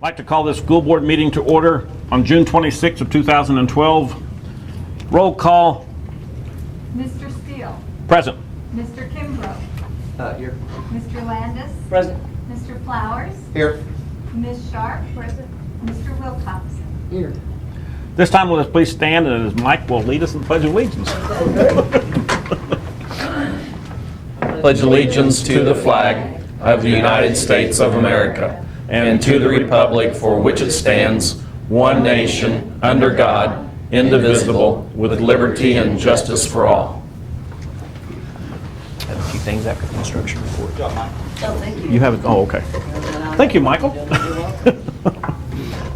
I'd like to call this school board meeting to order on June 26th of 2012. Roll call. Mr. Steele. Present. Mr. Kimbrough. Here. Mr. Landis. Present. Mr. Flowers. Here. Ms. Sharp. Present. Mr. Wilcoxon. Here. This time let us please stand and as Mike will lead us in the Pledge of Allegiance. Pledge allegiance to the flag of the United States of America and to the republic for which it stands, one nation, under God, indivisible, with liberty and justice for all. I have a few things after the construction report. You have it. Oh, okay. Thank you, Michael.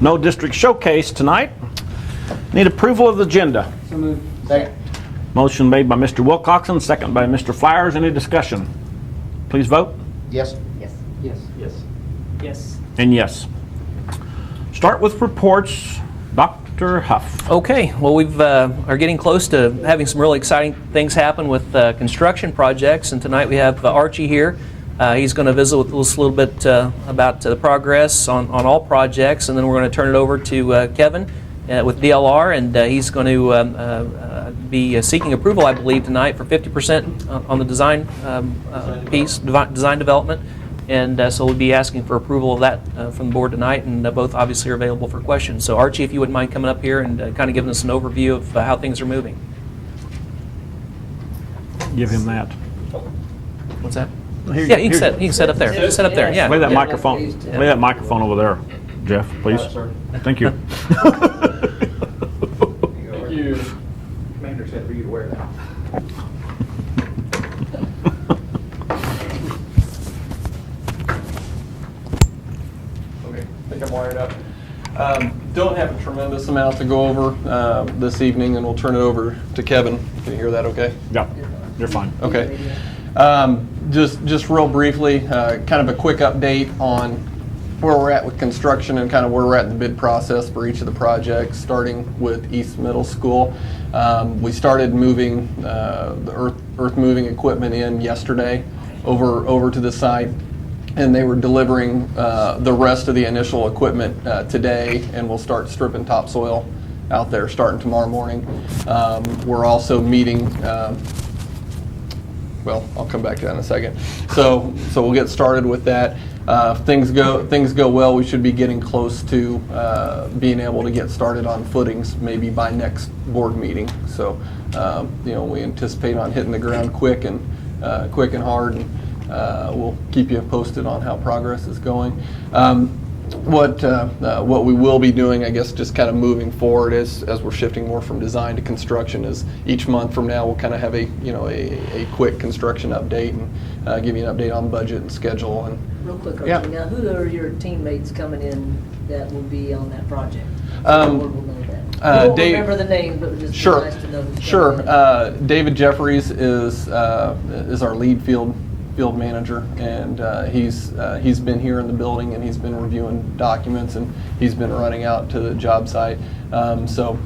No district showcase tonight. Need approval of the agenda. So moved. Second. Motion made by Mr. Wilcoxon, second by Mr. Flowers. Any discussion? Please vote. Yes. Yes. Yes. Yes. Yes. And yes. Start with reports. Dr. Huff. Okay, well, we've are getting close to having some really exciting things happen with construction projects, and tonight we have Archie here. He's going to visit with us a little bit about the progress on all projects, and then we're going to turn it over to Kevin with DLR, and he's going to be seeking approval, I believe, tonight for 50% on the design piece, design development. And so we'll be asking for approval of that from the board tonight, and both obviously are available for questions. So Archie, if you wouldn't mind coming up here and kind of giving us an overview of how things are moving. Give him that. What's that? Here- Yeah, you here- can sit up there. Sit up there, yeah. Lay that microphone. Lay that microphone over there, Jeff, please. Thank you. You. Commander said for you to wear that. Okay, I think I'm wired up. Don't have a tremendous amount to go over this evening, and we'll turn it over to Kevin. Can you hear that okay? Yeah, you're fine. Okay. Just real briefly, kind of a quick update on where we're at with construction and kind of where we're at in the bid process for each of the projects, starting with East Middle School. We started moving the earth moving equipment in yesterday over to the site, and they were delivering the rest of the initial equipment today, and we'll start stripping topsoil out there starting tomorrow morning. We're also meeting well, I'll come back to that in a second. So we'll get started with that. If things go well, we should be getting close to being able to get started on footings maybe by next board meeting. So we anticipate on hitting the ground quick and hard, and we'll keep you posted on how progress is going. What we will be doing, I guess, just kind of moving forward as we're shifting more from design to construction, is each month from now we'll kind of have a quick construction update and give you an update on budget and schedule. And Real quick, Yeah. Archie, now who are your teammates coming in that will be on that project? Um, So the board will know that. You won't Dave- remember the name, but just Sure, be nice to know who's sure. coming in. David Jeffries is our lead field manager, and he's been here in the building, and he's been reviewing documents, and he's been running out to the job site. So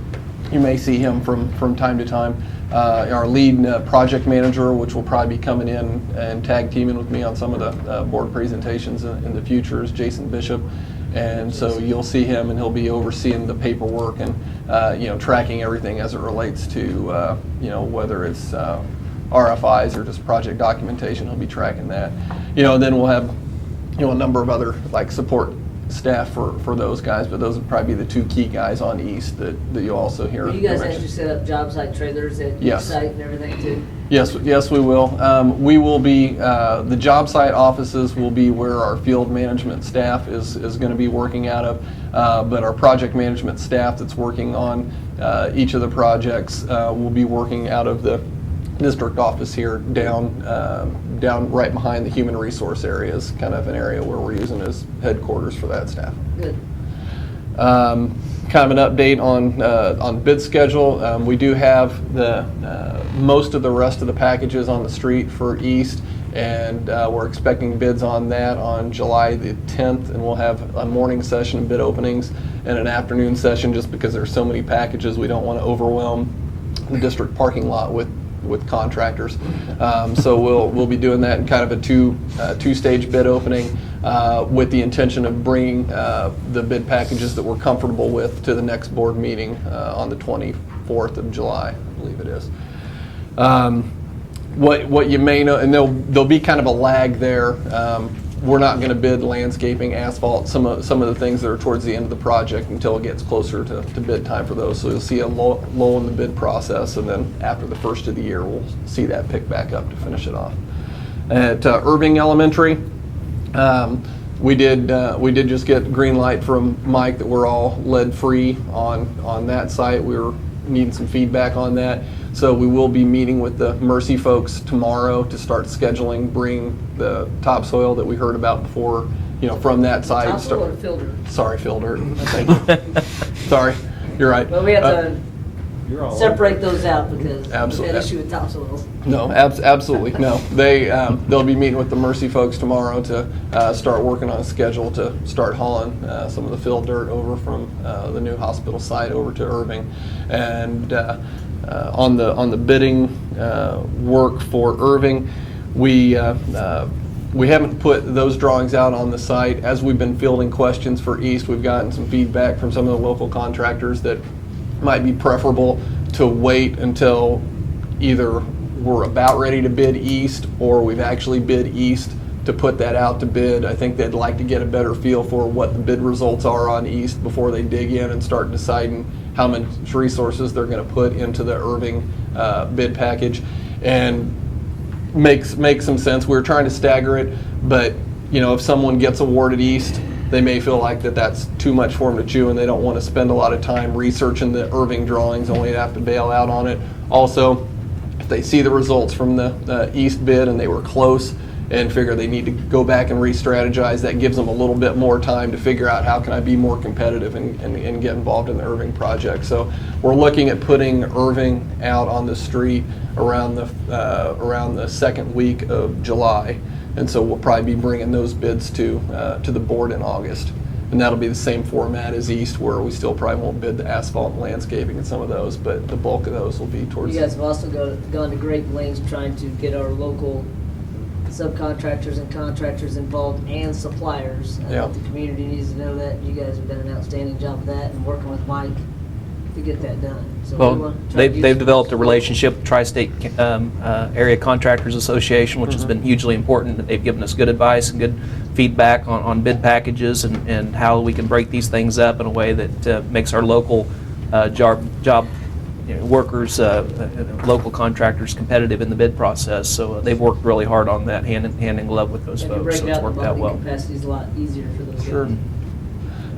you may see him from time to time. Our lead project manager, which will probably be coming in and tag teaming with me on some of the board presentations in the future, is Jason Bishop. And so you'll see him, and he'll be overseeing the paperwork and tracking everything as it relates to whether it's RFIs or just project documentation. He'll be tracking that. Then we'll have a number of other support staff for those guys, but those would probably be the two key guys on East that you'll also hear. Will you guys mentioned. actually set up job site trailers at each Yes. site and everything too? Yes, we will. We will be, the job site offices will be where our field management staff is going to be working out of, but our project management staff that's working on each of the projects will be working out of the district office here down right behind the human resource areas, kind of an area where we're using as headquarters for that staff. Good. Kind of an update on bid schedule. We do have the most of the rest of the packages on the street for East, and we're expecting bids on that on July the 10th, and we'll have a morning session of bid openings and an afternoon session, just because there's so many packages. We don't want to overwhelm the district parking lot with with contractors. So we'll be doing that in kind of a two-stage bid opening with the intention of bringing the bid packages that we're comfortable with to the next board meeting on the 24th of July, I believe it is. What you may know, and there'll be kind of a lag there. We're not going to bid landscaping, asphalt, some of the things that are towards the end of the project until it gets closer to bid time for those. So you'll see a lull in the bid process, and then after the first of the year, we'll see that pick back up to finish it off. At Irving Elementary, we did just get green light from Mike that we're all lead free on that site. We were needing some feedback on that. So we will be meeting with the Mercy folks tomorrow to start scheduling, bring the topsoil that we heard about before, from that side. Topsoil or fill dirt? Sorry, fill dirt. Thank you. Sorry, you're right. Well, we have to separate those out because we had Absolutely. an issue with topsoil. No, absolutely, no. They'll be meeting with the Mercy folks tomorrow to start working on a schedule to start hauling some of the fill dirt over from the new hospital site over to Irving. And on the bidding work for Irving, we haven't put those drawings out on the site. As we've been fielding questions for East, we've gotten some feedback from some of the local contractors that might be preferable to wait until either we're about ready to bid East or we've actually bid East to put that out to bid. I think they'd like to get a better feel for what the bid results are on East before they dig in and start deciding how much resources they're going to put into the Irving bid package. And makes some sense. We're trying to stagger it, but if someone gets awarded East, they may feel like that's too much for them to chew, and they don't want to spend a lot of time researching the Irving drawings, only to have to bail out on it. Also, if they see the results from the East bid and they were close and figure they need to go back and re-strategize, that gives them a little bit more time to figure out how can I be more competitive and get involved in the Irving project. So we're looking at putting Irving out on the street around the second week of July. And so we'll probably be bringing those bids to the board in August. And that'll be the same format as East, where we still probably won't bid the asphalt and landscaping and some of those, but the bulk of those will be towards. You guys have also gone to great lengths trying to get our local subcontractors and contractors involved and suppliers. I Yeah. think the community needs to know that. You guys have done an outstanding job of that and working with Mike to get that done. So we Well, want to try to they've use they've developed a support. relationship with Tri-State Area Contractors Association, which has been hugely important. They've given us good advice and good feedback on bid packages and how we can break these things up in a way that makes our local job workers, local contractors competitive in the bid process. So they've worked really hard on that, hand in glove with those And to folks. break So it's out the worked out bonding well. capacity is a lot easier for those Sure. guys.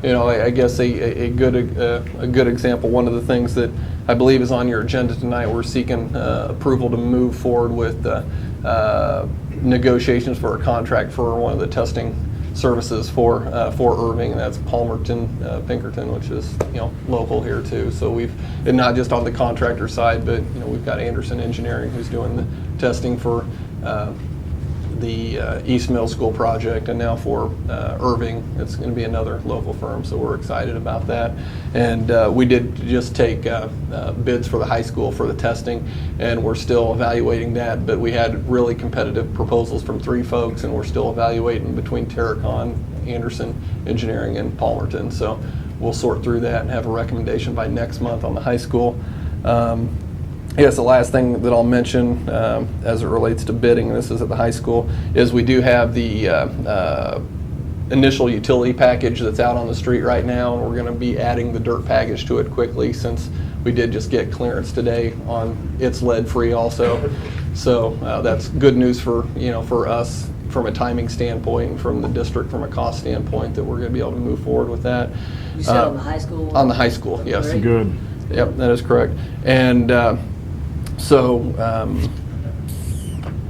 I guess a good example, one of the things that I believe is on your agenda tonight, we're seeking approval to move forward with negotiations for a contract for one of the testing services for Irving, and that's Palmerton, Pinkerton, which is local here too. So and not just on the contractor side, but we've got Anderson Engineering who's doing the testing for the East Middle School project, and now for Irving, it's going to be another local firm, so we're excited about that. And we did just take bids for the high school for the testing, and we're still evaluating that, but we had really competitive proposals from 3 folks, and we're still evaluating between Terracon, Anderson Engineering, and Palmerton. So we'll sort through that and have a recommendation by next month on the high school. I guess the last thing that I'll mention as it relates to bidding, and this is at the high school, is we do have the initial utility package that's out on the street right now, and we're going to be adding the dirt package to it quickly since we did just get clearance today on it's lead-free also. So that's good news for us from a timing standpoint and from the district from a cost standpoint that we're going to be able to move forward with that. You said on the high school? On the high school, yes. Great. Good. Yep, that is correct. And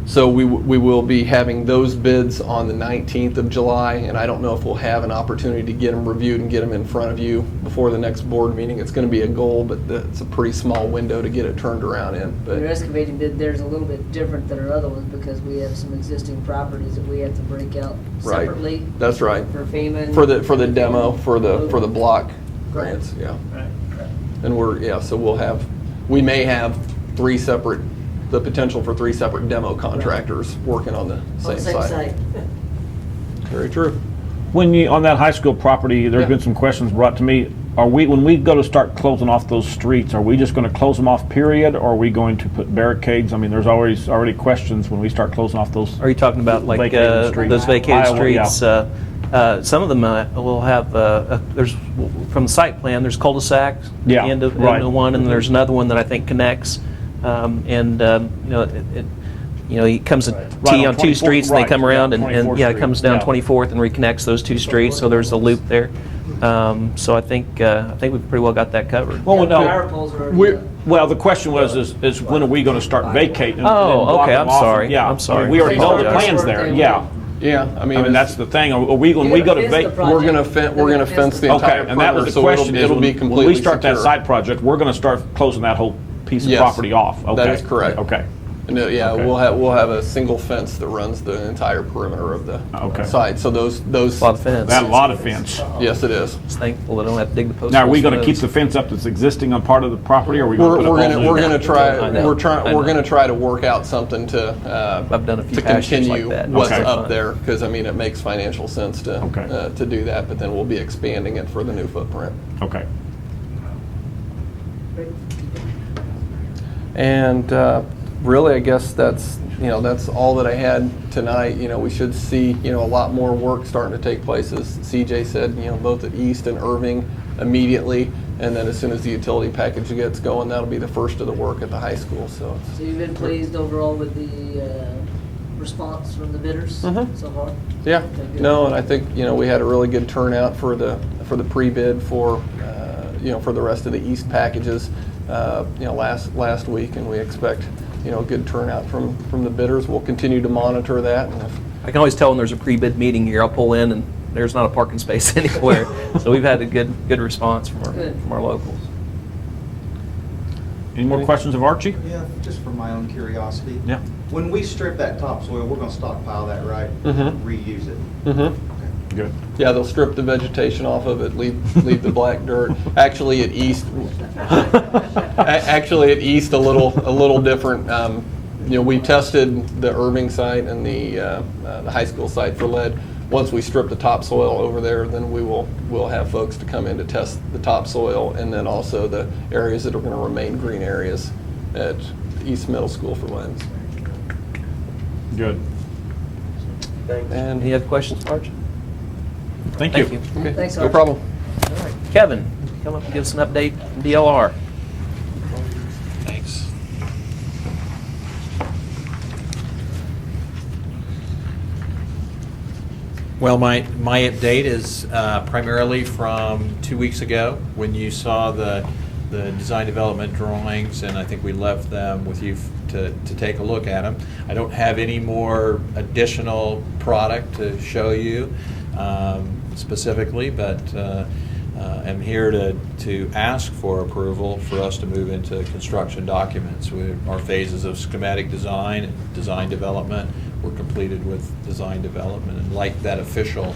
so we will be having those bids on the 19th of July, and I don't know if we'll have an opportunity to get them reviewed and get them in front of you before the next board meeting. It's going to be a goal, but it's a pretty small window to get it turned around in. Your But excavating bid there's a little bit different than our other ones because we have some existing properties that we have to break out Right. separately. That's right. For FEMA. For the demo, for the block grants, yeah. Right. And so we may have 3 separate the potential for 3 separate demo contractors working on the On same the same site. site. Very true. When you, on that high school property, there's Yeah. been some questions brought to me. When we go to start closing off those streets, are we just going to close them off, period, or are we going to put barricades? I mean, there's already questions when we start closing off those. Are you talking about like Vacated streets. those vacated Iowa, yeah. streets? Some of them will have, there's, from the site plan, there's cul-de-sacs at the Yeah, end of right. one, and there's another one that I think connects. He comes to T on on 2 24th, streets, and they right, come around, yeah, and 24th yeah, it Street, comes down yeah. 24th and reconnects those 2 streets, so there's a loop there. So I think we've pretty well got that covered. Well, The no. power poles are already We're, done. well, the question was, is when are we going to start vacating? and Oh, then blocking okay, them I'm off? sorry. Yeah, I'm sorry. I mean, we already know the Apologize. plans there, yeah. Yeah, I mean, I mean, that's the thing. Are we, when we go to Fence the vac, project. we're gonna fence the entire okay, and that was perimeter, the so question, is it'll be when completely we start that secure. side project, we're going to start closing that whole piece of Yes. property off? Okay. That is correct. Okay. No, yeah, Okay. we'll have a single fence that runs the entire perimeter of the Okay. site. So those A lot of fence. That a lot of fence. yes, it is. It's thankful they don't have to dig the post. Now, are we holes for going to keep those. the fence up that's existing on part of the property, or are we We're, going to put we're a gonna whole we're new? gonna try I know. we're gonna try to work out something to I've done a few to pastures continue like that. what's Okay. up there, because I mean it makes financial sense to Okay. to do that. But then we'll be expanding it for the new footprint. Okay. And really, I guess that's all that I had tonight. We should see a lot more work starting to take place, as CJ said. Both at East and Irving immediately, and then as soon as the utility package gets going, that'll be the first of the work at the high school. So So you've been pleased overall with the response from the bidders so far? yeah, Okay, good. no, and I think we had a really good turnout for the pre-bid for for the rest of the East packages last week, and we expect a good turnout from the bidders. We'll continue to monitor that, and if I can always tell when there's a pre-bid meeting here. I'll pull in and there's not a parking space anywhere. So we've had a good response from Good. our locals. Any more questions of Archie? Yeah, just for my own curiosity. Yeah. When we strip that topsoil, we're gonna stockpile that, right? Mhm. Reuse it. Good. yeah, they'll strip the vegetation off of it, leave the black dirt. Actually, at East, a little different. We tested the Irving site and the high school site for lead. Once we strip the topsoil over there, then we'll have folks to come in to test the topsoil, and then also the areas that are going to remain green areas at East Middle School for lens. Good. And Any other questions, Arch? Thank you. Thank you. okay, Thanks, no Art. problem. All right. Kevin, come up and give us an update from DLR. Thanks. Well, my update is primarily from 2 weeks ago when you saw the design development drawings, and I think we left them with you to take a look at them. I don't have any more additional product to show you specifically, but I'm here to ask for approval for us to move into construction documents. Our phases of schematic design and design development were completed with design development, and like that official,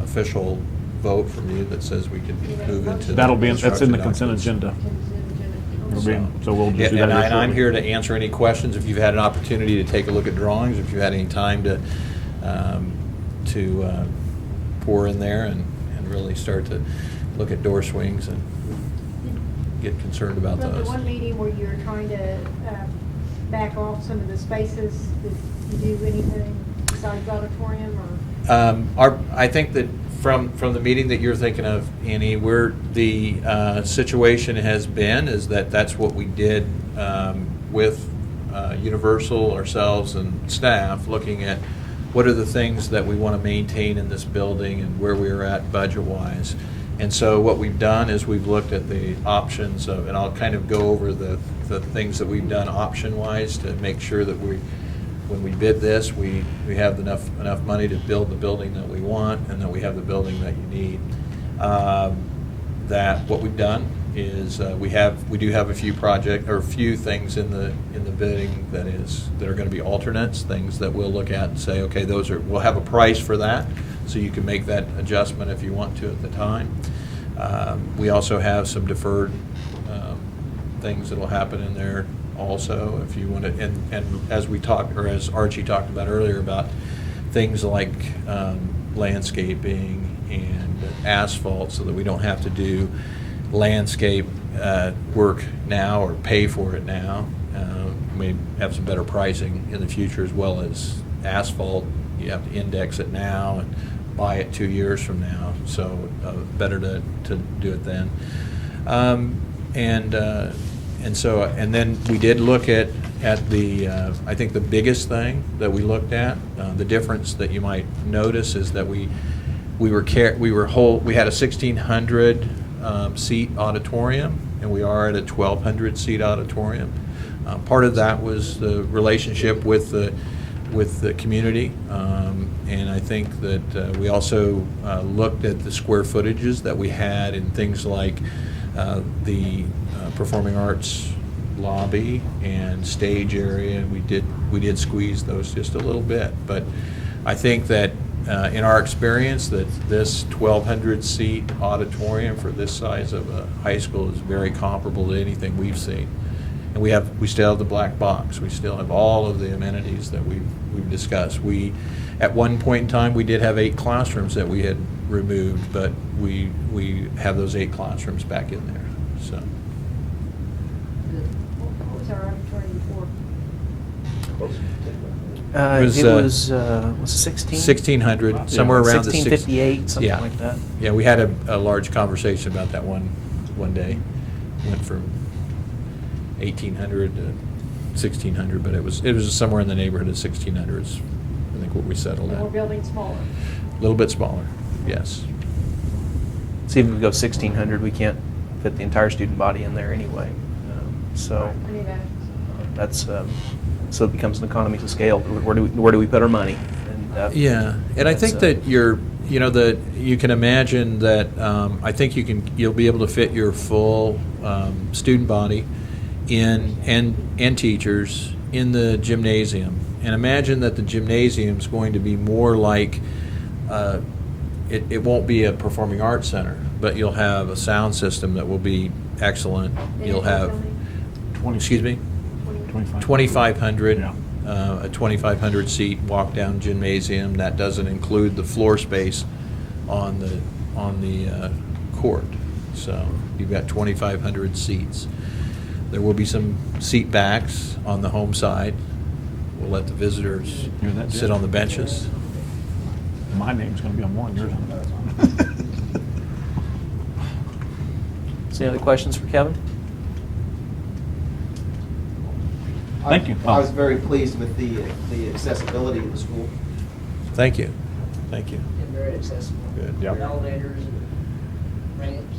official vote from you that says we can move into. That'll be, that's in the construction consent documents. agenda. So we'll just do Yeah, that. and I'm shortly. here to answer any questions. If you've had an opportunity to take a look at drawings, if you've had any time to pour in there and really start to look at door swings and get concerned about Well, the those. one meeting where you were trying to back off some of the spaces, did you do anything besides auditorium or? I think that from the meeting that you're thinking of, Annie, the situation has been is that's what we did with Universal, ourselves, and staff, looking at what are the things that we want to maintain in this building and where we're at budget-wise. And so what we've done is we've looked at the options of, and I'll kind of go over the things that we've done option-wise to make sure that when we bid this, we have enough money to build the building that we want and that we have the building that you need. That what we've done is we do have a few things in the bidding that are going to be alternates, things that we'll look at and say, okay, we'll have a price for that, so you can make that adjustment if you want to at the time. We also have some deferred things that'll happen in there also, if you want to, and as we talked, or as Archie talked about earlier, about things like landscaping and asphalt, so that we don't have to do landscape work now or pay for it now. May have some better pricing in the future, as well as asphalt. You have to index it now and buy it 2 years from now, so better to do it then. And then we did look at the I think the biggest thing that we looked at, the difference that you might notice is that we had a 1,600 seat auditorium, and we are at a 1,200 seat auditorium. Part of that was the relationship with the community, and I think that we also looked at the square footages that we had in things like the performing arts lobby and stage area. We did squeeze those just a little bit, but I think that in our experience, that this 1,200 seat auditorium for this size of a high school is very comparable to anything we've seen. And we still have the black box. We still have all of the amenities that we've discussed. At one point in time, we did have 8 classrooms that we had removed, but we have those 8 classrooms back in there. So What was our auditorium before? It was 16? 1,600, somewhere around the 1658, something yeah. like that. Yeah, we had a large conversation about that one day. Went from 1,800 to 1,600, but it was somewhere in the neighborhood of 1,600 is, I think, what we settled And we're at. building smaller. A little bit smaller, yes. See, if we go 1,600, we can't fit the entire student body in there anyway. So I knew that. that's so it becomes an economies of scale. Where do we put our money? And, Yeah, and I think that's, that you can imagine that I think you'll be able to fit your full student body in and teachers in the gymnasium, and imagine that the gymnasium's going to be more like it won't be a performing arts center, but you'll have a sound system that will be excellent. You'll have 20. excuse me 2,500, Yeah. a 2,500 seat walk down gymnasium. That doesn't include the floor space on the court. So you've got 2,500 seats. There will be some seat backs on the home side. We'll let the visitors Yeah, that's sit it. on the benches. My name's going to be on one, yours on another. so any other questions for Kevin? Thank you. I was very pleased with the accessibility of the school. Thank you. Thank you. And very accessible. Good. Yep. Elevators and ramps.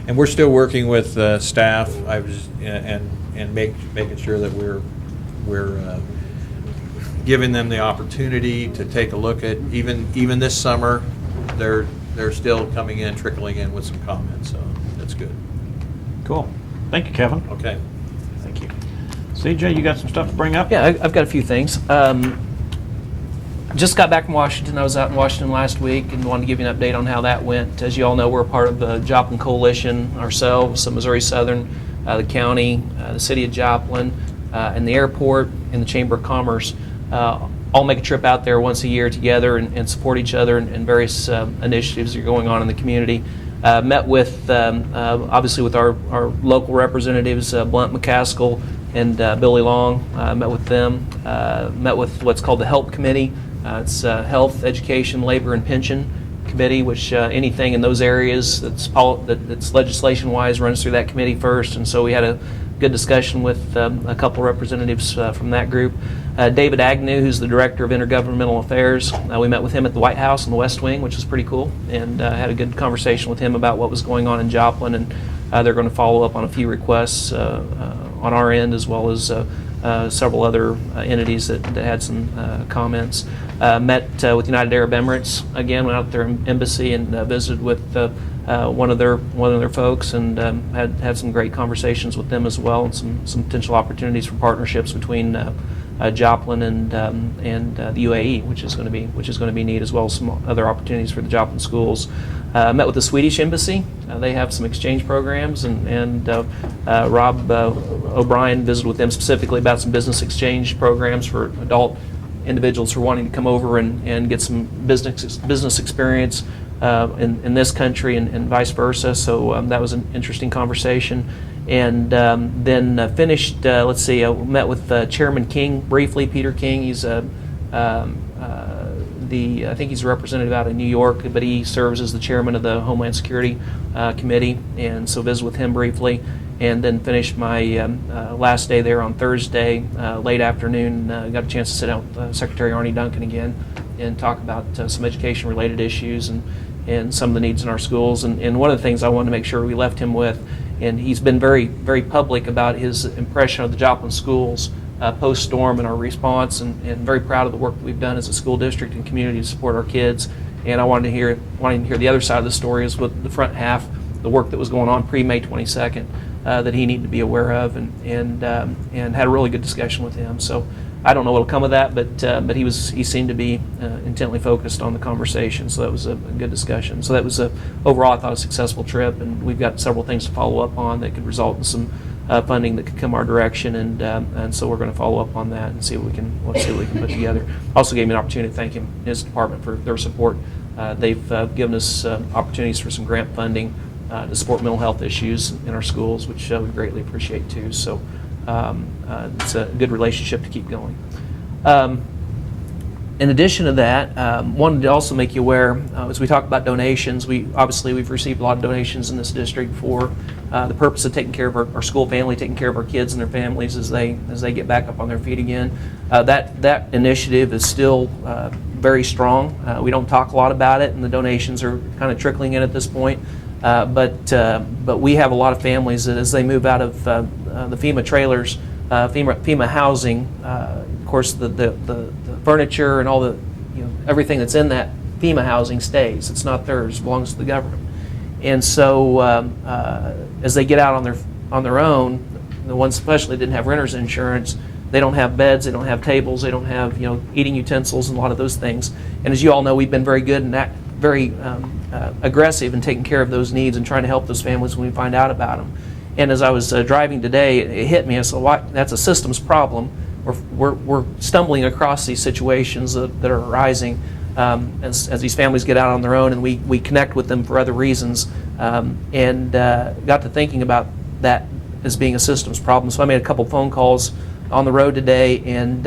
And we're still working with staff. And making sure that we're giving them the opportunity to take a look at even this summer. They're still coming in, trickling in with some comments. So that's good. Cool. Thank you, Kevin. Okay. Thank you. CJ, you got some stuff to bring up? Yeah, I've got a few things. Just got back from Washington. I was out in Washington last week and wanted to give you an update on how that went. As you all know, we're a part of the Joplin Coalition ourselves, so Missouri Southern, the county, the city of Joplin, and the airport, and the Chamber of Commerce all make a trip out there once a year together and support each other in various initiatives that are going on in the community. Met with, obviously, with our local representatives, Blunt McCaskill and Billy Long. Met with them. Met with what's called the HELP Committee. It's Health, Education, Labor, and Pension Committee, which anything in those areas that's legislation-wise runs through that committee first. And so we had a good discussion with a couple representatives from that group. David Agnew, who's the Director of Intergovernmental Affairs, we met with him at the White House in the West Wing, which was pretty cool, and had a good conversation with him about what was going on in Joplin, and they're going to follow up on a few requests on our end, as well as several other entities that had some comments. Met with United Arab Emirates again, went out to their embassy and visited with one of their folks, and had some great conversations with them as well, and some potential opportunities for partnerships between Joplin and the UAE, which is going to be neat, as well as some other opportunities for the Joplin schools. Met with the Swedish Embassy. They have some exchange programs, and Rob O'Brien visited with them specifically about some business exchange programs for adult individuals who are wanting to come over and get some business experience in this country and vice versa. So that was an interesting conversation. And then finished, I met with Chairman King briefly, Peter King. He's I think he's a representative out of New York, but he serves as the chairman of the Homeland Security Committee, and so visited with him briefly. And then finished my last day there on Thursday, late afternoon. Got a chance to sit down with Secretary Arnie Duncan again and talk about some education-related issues and some of the needs in our schools. And one of the things I wanted to make sure we left him with, and he's been very, very public about his impression of the Joplin schools post-storm and our response, and very proud of the work that we've done as a school district and community to support our kids. And I wanted to hear the other side of the story, is with the front half, the work that was going on pre-May 22nd that he needed to be aware of, and had a really good discussion with him. So I don't know what'll come of that, but he seemed to be intently focused on the conversation. So that was a good discussion. So that was overall, I thought, a successful trip, and we've got several things to follow up on that could result in some funding that could come our direction, and so we're going to follow up on that and see what we can put together. Also gave me an opportunity to thank him and his department for their support. They've given us opportunities for some grant funding to support mental health issues in our schools, which we greatly appreciate too. So it's a good relationship to keep going. In addition to that, wanted to also make you aware, as we talk about donations, we've received a lot of donations in this district for the purpose of taking care of our school family, taking care of our kids and their families as they get back up on their feet again. That initiative is still very strong. We don't talk a lot about it, and the donations are kind of trickling in at this point. But we have a lot of families that, as they move out of the FEMA trailers, FEMA housing, of course the furniture and all the everything that's in that FEMA housing stays. It's not theirs; it belongs to the government. And so as they get out on their own, the ones especially that didn't have renter's insurance, they don't have beds, they don't have tables, they don't have eating utensils and a lot of those things. And as you all know, we've been very good and very aggressive in taking care of those needs and trying to help those families when we find out about them. And as I was driving today, it hit me. I said, "Why? That's a systems problem. We're stumbling across these situations that are arising as these families get out on their own, and we connect with them for other reasons." And got to thinking about that as being a systems problem. So I made a couple phone calls on the road today, and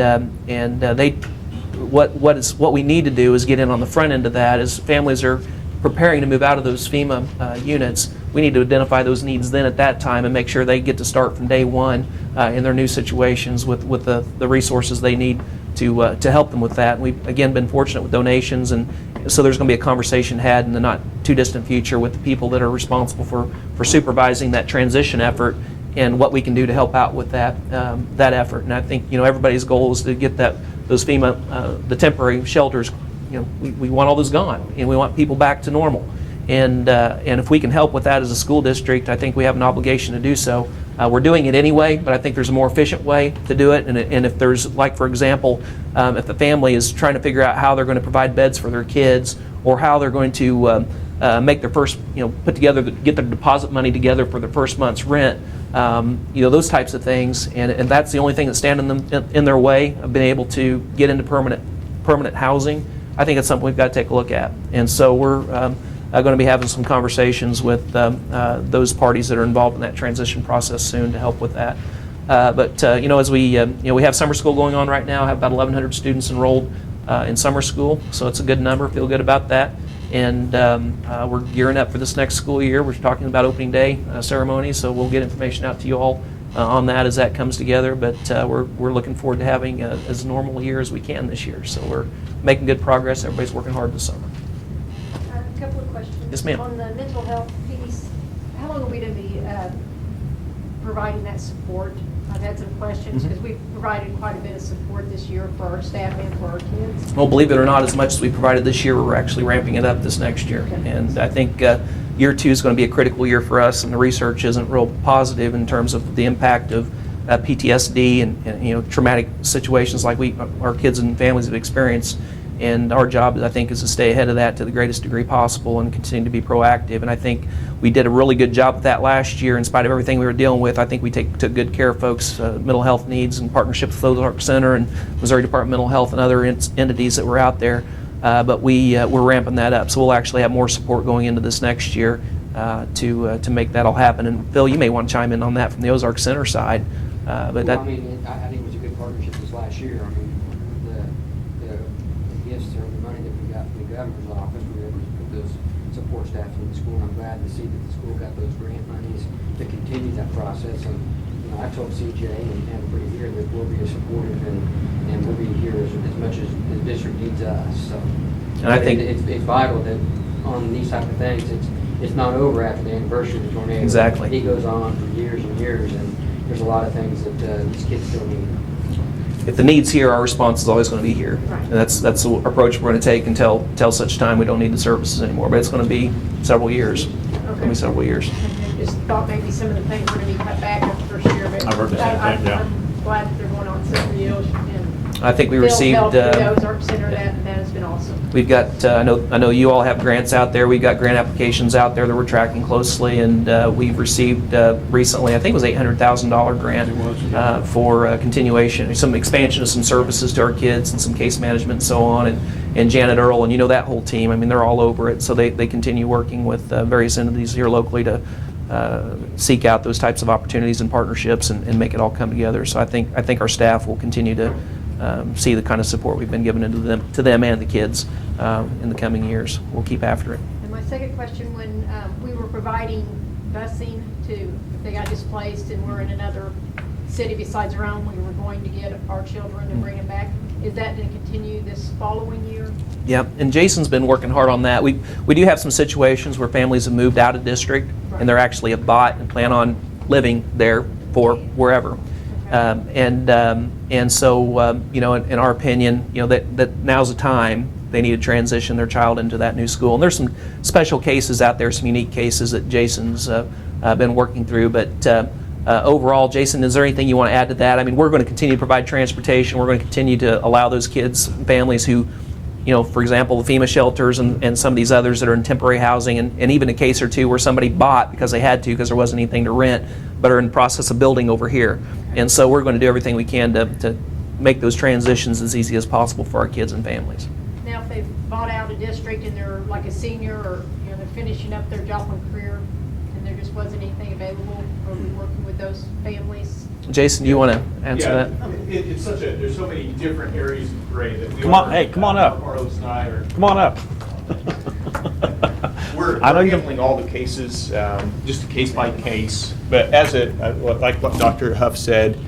what we need to do is get in on the front end of that. As families are preparing to move out of those FEMA units, we need to identify those needs then at that time and make sure they get to start from day one in their new situations with the resources they need to help them with that. And we've again been fortunate with donations, and so there's going to be a conversation had in the not too distant future with the people that are responsible for supervising that transition effort and what we can do to help out with that effort. And I think everybody's goal is to get those FEMA the temporary shelters. We want all those gone, and we want people back to normal. And if we can help with that as a school district, I think we have an obligation to do so. We're doing it anyway, but I think there's a more efficient way to do it. And if there's, like for example, if the family is trying to figure out how they're going to provide beds for their kids, or how they're going to make their first, get their deposit money together for their first month's rent, those types of things, and that's the only thing that's standing in their way of being able to get into permanent housing. I think it's something we've got to take a look at. And so we're going to be having some conversations with those parties that are involved in that transition process soon to help with that. As we have summer school going on right now, have about 1,100 students enrolled in summer school, so it's a good number. Feel good about that. And we're gearing up for this next school year. We're talking about opening day ceremony, so we'll get information out to you all on that as that comes together. But we're looking forward to having as normal a year as we can this year. So we're making good progress. Everybody's working hard this summer. A couple of questions. Yes, ma'am. On the mental health piece, how long are we going to be providing that support? I've had some questions because we've provided quite a bit of support this year for our staff and for our kids. Well, believe it or not, as much as we provided this year, we're actually ramping it up this next year. Okay. And I think year 2 is going to be a critical year for us, and the research isn't real positive in terms of the impact of PTSD and traumatic situations like our kids and families have experienced. And our job, I think, is to stay ahead of that to the greatest degree possible and continue to be proactive. And I think we did a really good job with that last year in spite of everything we were dealing with. I think we took good care of folks' mental health needs in partnership with Ozark Center and Missouri Department of Mental Health and other entities that were out there. But we're ramping that up. So we'll actually have more support going into this next year to make that all happen. And Phil, you may want to chime in on that from the Ozark Center side. Well, I mean, I think it was a good partnership this last year. I mean, the gifts or the money that we got from the governor's office, we were able to put those support staff in the school. And I'm glad to see that the school got those grant monies to continue that process. And I told CJ and everybody here that we'll be supportive and we'll be here as much as the district needs us. So, and I think it's vital that on these type of things, it's not over after the anniversary of the tornado. Exactly. It goes on for years and years, and there's a lot of things that these kids still need. If the need's here, our response is always going to be here. Right. And that's the approach we're going to take until such time we don't need the services anymore. But it's going to be several years. It's going to be several years. I just thought maybe some of the things were going to be cut back after the first year, but I've heard the same thing, yeah. I'm glad that they're going on several years. I think we Phil received. helped with the Ozark Center, that has been awesome. We've got. I know you all have grants out there. We've got grant applications out there that we're tracking closely, and we've received recently. I think it was $800,000 grant for continuation, some expansion of some services to our kids, and some case management and so on. And Janet Earl, and that whole team. I mean, they're all over it. So they continue working with various entities here locally to seek out those types of opportunities and partnerships and make it all come together. So I think our staff will continue to see the kind of support we've been giving to them and the kids in the coming years. We'll keep after it. And my second question, when we were providing busing to, if they got displaced and we're in another city besides our own, we were going to get our children and bring them back. Is that going to continue this following year? Yep, and Jason's been working hard on that. We do have some situations where families have moved out of district and they're actually have bought and plan on living there for wherever. And so in our opinion, that now's the time they need to transition their child into that new school. And there's some special cases out there, some unique cases that Jason's been working through. But overall, Jason, is there anything you want to add to that? I mean, we're going to continue to provide transportation. We're going to continue to allow those kids, families who, for example, the FEMA shelters and some of these others that are in temporary housing, and even a case or two where somebody bought because they had to because there wasn't anything to rent, but are in the process of building over here. And so we're going to do everything we can to make those transitions as easy as possible for our kids and families. Now, if they've bought out a district and they're like a senior or they're finishing up their Joplin career and there just wasn't anything available, are we working with those families? Jason, do you want to answer that? It's there's so many different areas of grade that we Come on, come on up. Carlos and I are. Come on up. We're I know you handling all the cases, just a case by case. But like what Dr. Huff said,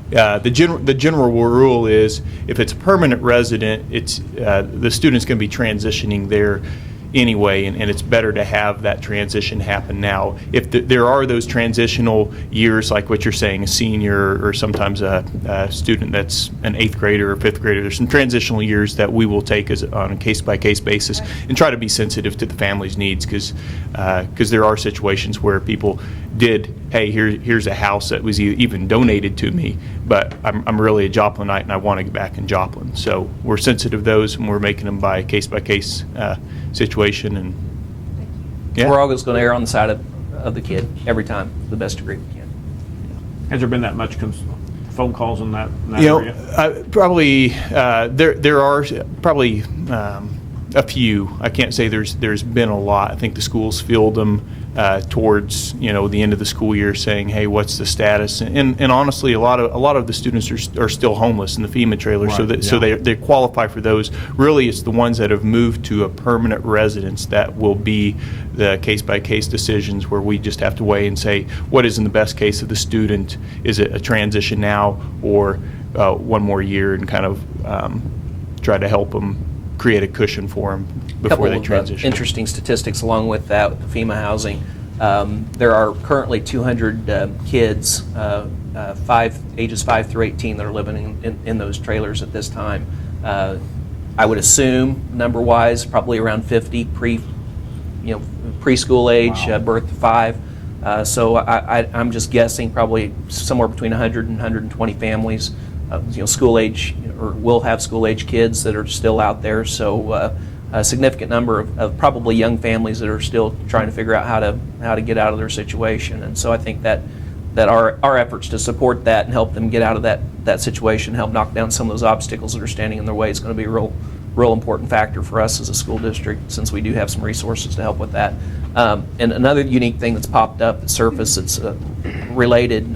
the general rule is if it's a permanent resident, it's the student's going to be transitioning there anyway, and it's better to have that transition happen now. If there are those transitional years, like what you're saying, a senior or sometimes a student that's an 8th grader or 5th grader, there's some transitional years that we will take on a case-by-case basis and try to be sensitive to the family's needs, because there are situations where people did, hey, here's a house that was even donated to me, but I'm really a Joplinite and I want to get back in Joplin. So we're sensitive to those, and we're making them by a case-by-case situation. And yeah. We're always going to err on the side of the kid every time, the best degree we can. Has there been that much phone calls in that area? Probably there are probably a few. I can't say there's been a lot. I think the schools field them towards the end of the school year, saying, "Hey, what's the status?" And honestly, a lot of the students are still homeless in the FEMA trailers, Right, so they qualify for those. Really, it's the ones that have moved to a permanent residence that will be the case-by-case decisions, where we just have to weigh and say, what is in the best case of the student? Is it a transition now, or one more year, and kind of try to help them create a cushion for them before they transition. Interesting statistics along with that, with the FEMA housing. There are currently 200 kids, ages 5 through 18, that are living in those trailers at this time. I would assume, number-wise, probably around 50 preschool age, Wow. birth to 5. So I'm just guessing probably somewhere between 100 and 120 families, school age, or will have school age kids that are still out there. So a significant number of probably young families that are still trying to figure out how to get out of their situation. And so I think that our efforts to support that and help them get out of that situation, help knock down some of those obstacles that are standing in their way, is going to be a real important factor for us as a school district, since we do have some resources to help with that. And another unique thing that's popped up at Surface that's related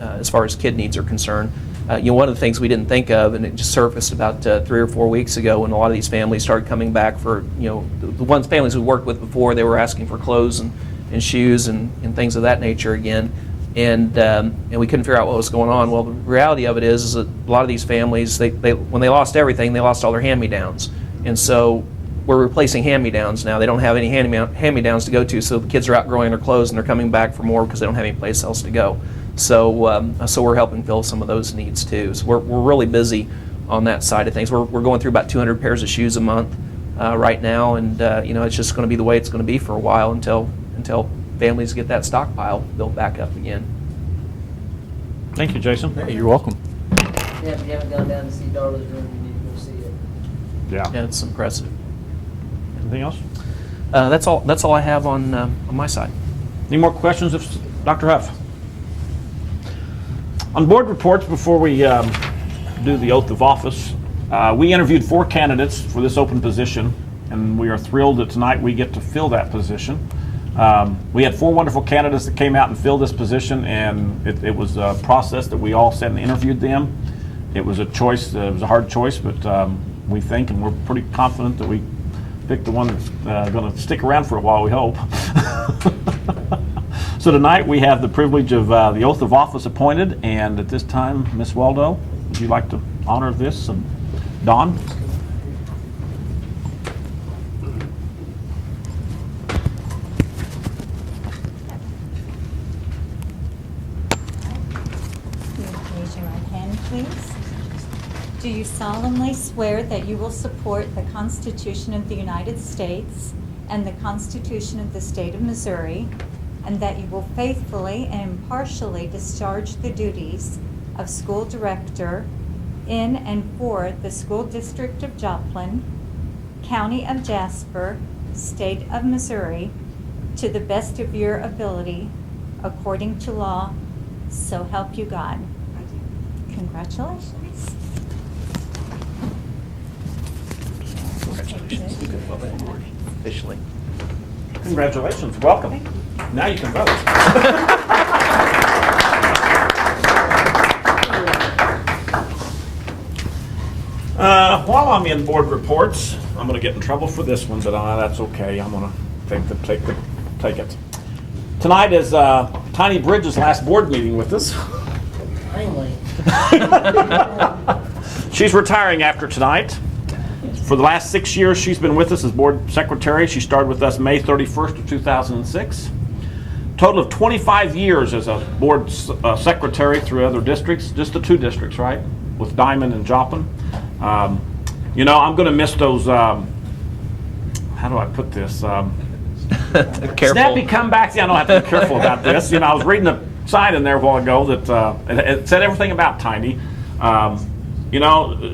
as far as kid needs are concerned. One of the things we didn't think of, and it just surfaced about 3 or 4 weeks ago, when a lot of these families started coming back for, the families we worked with before, they were asking for clothes and shoes and things of that nature again. And we couldn't figure out what was going on. Well, the reality of it is that a lot of these families, they when they lost everything, they lost all their hand-me-downs. And so we're replacing hand-me-downs now. They don't have any hand-me-downs to go to, so the kids are outgrowing their clothes and they're coming back for more because they don't have any place else to go. So we're helping fill some of those needs too. So we're really busy on that side of things. We're going through about 200 pairs of shoes a month right now, and it's just going to be the way it's going to be for a while until families get that stockpile built back up again. Thank you, Jason. Hey, you're welcome. Yeah, if you haven't gone down to see Darla's room, you need to go see it. Yeah. It's impressive. Anything else? That's all I have on my side. Any more questions of Dr. Huff? On board reports, before we do the oath of office, we interviewed 4 candidates for this open position, and we are thrilled that tonight we get to fill that position. We had 4 wonderful candidates that came out and filled this position, and it was a process that we all sat and interviewed them. It was a choice, it was a hard choice, but we think, and we're pretty confident that we picked the one that's going to stick around for a while, we hope. So tonight we have the privilege of the oath of office appointed, and at this time, Ms. Waldo, would you like to honor this? And Don? Raise your right hand, please. Do you solemnly swear that you will support the Constitution of the United States and the Constitution of the State of Missouri, and that you will faithfully and impartially discharge the duties of school director in and for the School District of Joplin, County of Jasper, State of Missouri, to the best of your ability, according to law, so help you God? Congratulations. Officially. Congratulations, welcome. Now you can vote. While I'm in board reports, I'm going to get in trouble for this one, but that's okay. I'm going to take it. Tonight is Tiny Bridges' last board meeting with us. Finally. She's retiring after tonight. For the last 6 years, she's been with us as board secretary. She started with us May 31st of 2006. Total of 25 years as a board secretary through other districts, just the 2 districts, right? With Diamond and Joplin. I'm going to miss those, how do I put this? Careful. Snappy comebacks. Yeah, I don't have to be careful about this. I was reading a sign in there a while ago that it said everything about Tiny.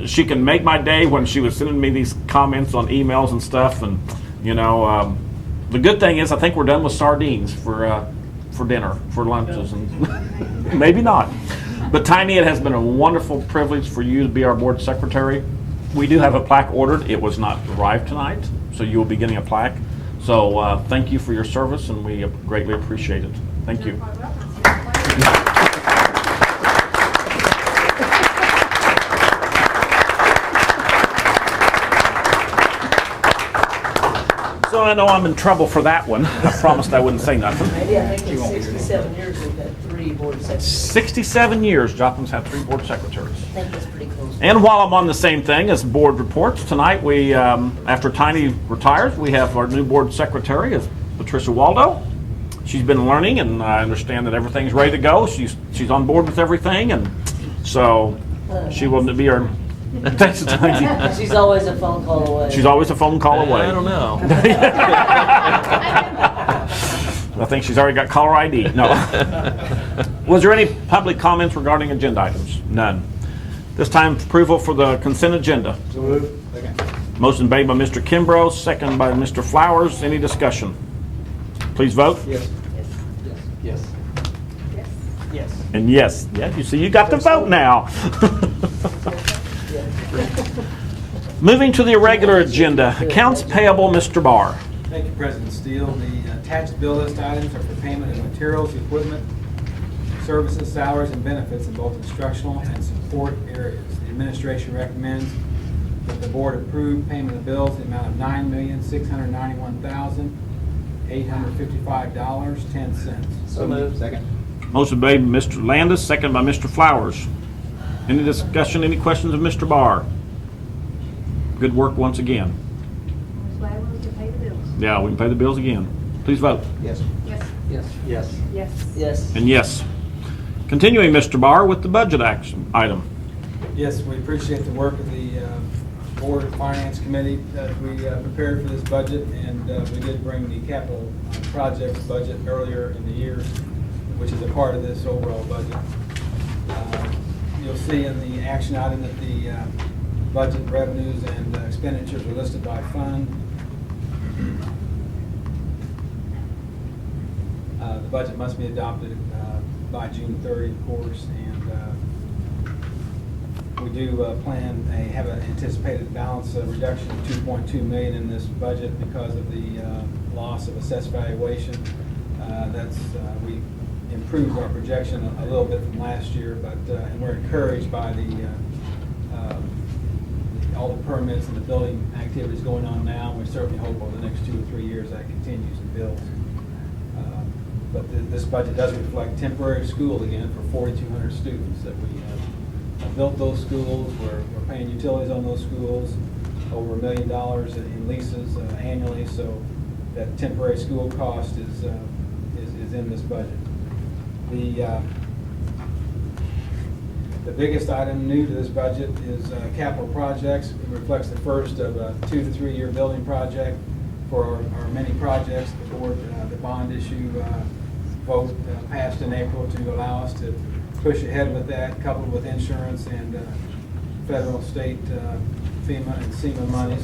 She can make my day when she was sending me these comments on emails and stuff. And, the good thing is I think we're done with sardines for dinner, for lunches, and maybe not. But Tiny, it has been a wonderful privilege for you to be our board secretary. We do have a plaque ordered. It was not arrived tonight, so you will be getting a plaque. So thank you for your service, and we greatly appreciate it. Thank you. So I know I'm in trouble for that one. I promised I wouldn't say nothing. Maybe I think in 67 years we've had 3 board secretaries. 67 years, Joplin's had 3 board secretaries. I think that's pretty close. And while I'm on the same thing as board reports, tonight we, after Tiny retires, we have our new board secretary, is Patricia Waldo. She's been learning, and I understand that everything's ready to go. She's on board with everything, and so she will be our. Thanks, Tiny. She's always a phone call away. She's always a phone call away. I don't know. I think she's already got caller ID. No. Was there any public comments regarding agenda items? None. This time, approval for the consent agenda. So moved. Second. Motion made by Mr. Kimbrough, second by Mr. Flowers. Any discussion? Please vote. Yes. Yes. Yes. Yes. And yes, you see, you got the vote now. Moving to the irregular agenda, accounts payable, Mr. Barr. Thank you, President Steele. The attached bill list items are for payment of materials, equipment, services, salaries, and benefits in both instructional and support areas. The administration recommends that the board approve payment of bills in the amount of $9,691,855.10. So moved. Second. Motion made by Mr. Landis, second by Mr. Flowers. Any discussion, any questions of Mr. Barr? Good work once again. I'm glad we can pay the bills. Yeah, we can pay the bills again. Please vote. Yes. Yes. Yes. Yes. Yes. Yes. And yes. Continuing, Mr. Barr, with the budget action item. Yes, we appreciate the work of the Board of Finance Committee that we prepared for this budget, and we did bring the capital projects budget earlier in the year, which is a part of this overall budget. You'll see in the action item that the budget revenues and expenditures are listed by fund. The budget must be adopted by June 30, of course, and we do have an anticipated balance reduction of $2.2 million in this budget because of the loss of assessed valuation. We improved our projection a little bit from last year, but and we're encouraged by all the permits and the building activities going on now. We certainly hope over the next 2 or 3 years that continues and builds. But this budget does reflect temporary school again for 4,200 students that we built those schools. We're paying utilities on those schools, over $1 million in leases annually. So that temporary school cost is in this budget. The biggest item new to this budget is capital projects. It reflects the first of a 2 to 3 year building project for our many projects. The board, the bond issue vote passed in April to allow us to push ahead with that, coupled with insurance and federal, state, FEMA and SEMA monies.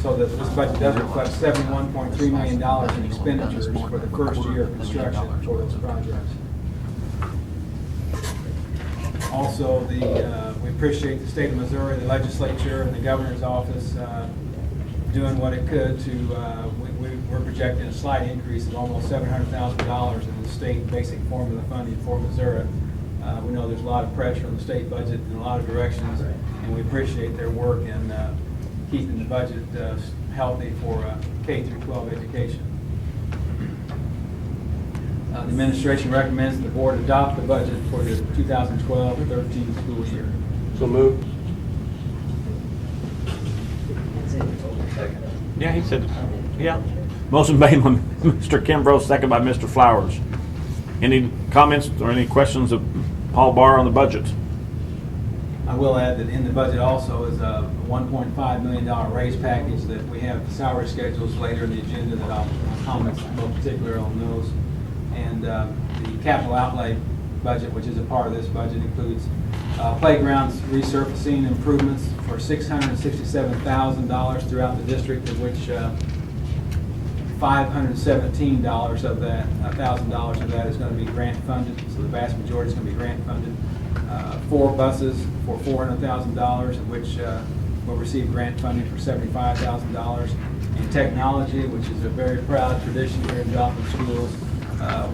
So that this budget does reflect $71.3 million in expenditures for the first year of construction for those projects. Also, we appreciate the state of Missouri, the legislature, and the governor's office doing what it could to. We're projecting a slight increase of almost $700,000 in the state basic formula funding for Missouri. We know there's a lot of pressure on the state budget in a lot of directions, and we appreciate their work in keeping the budget healthy for K through 12 education. The administration recommends the board adopt the budget for the 2012-13 school year. So moved. Yeah, he said, yeah. Motion made by Mr. Kimbrough, second by Mr. Flowers. Any comments or any questions of Paul Barr on the budget? I will add that in the budget also is a $1.5 million raise package that we have salary schedules later in the agenda that I'll comment more particular on those. And the capital outlay budget, which is a part of this budget, includes playgrounds resurfacing improvements for $667,000 throughout the district, of which $517 of that, $1,000 of that is going to be grant funded. So the vast majority is going to be grant funded. 4 buses for $400,000, of which will receive grant funding for $75,000. In technology, which is a very proud tradition here in Joplin schools,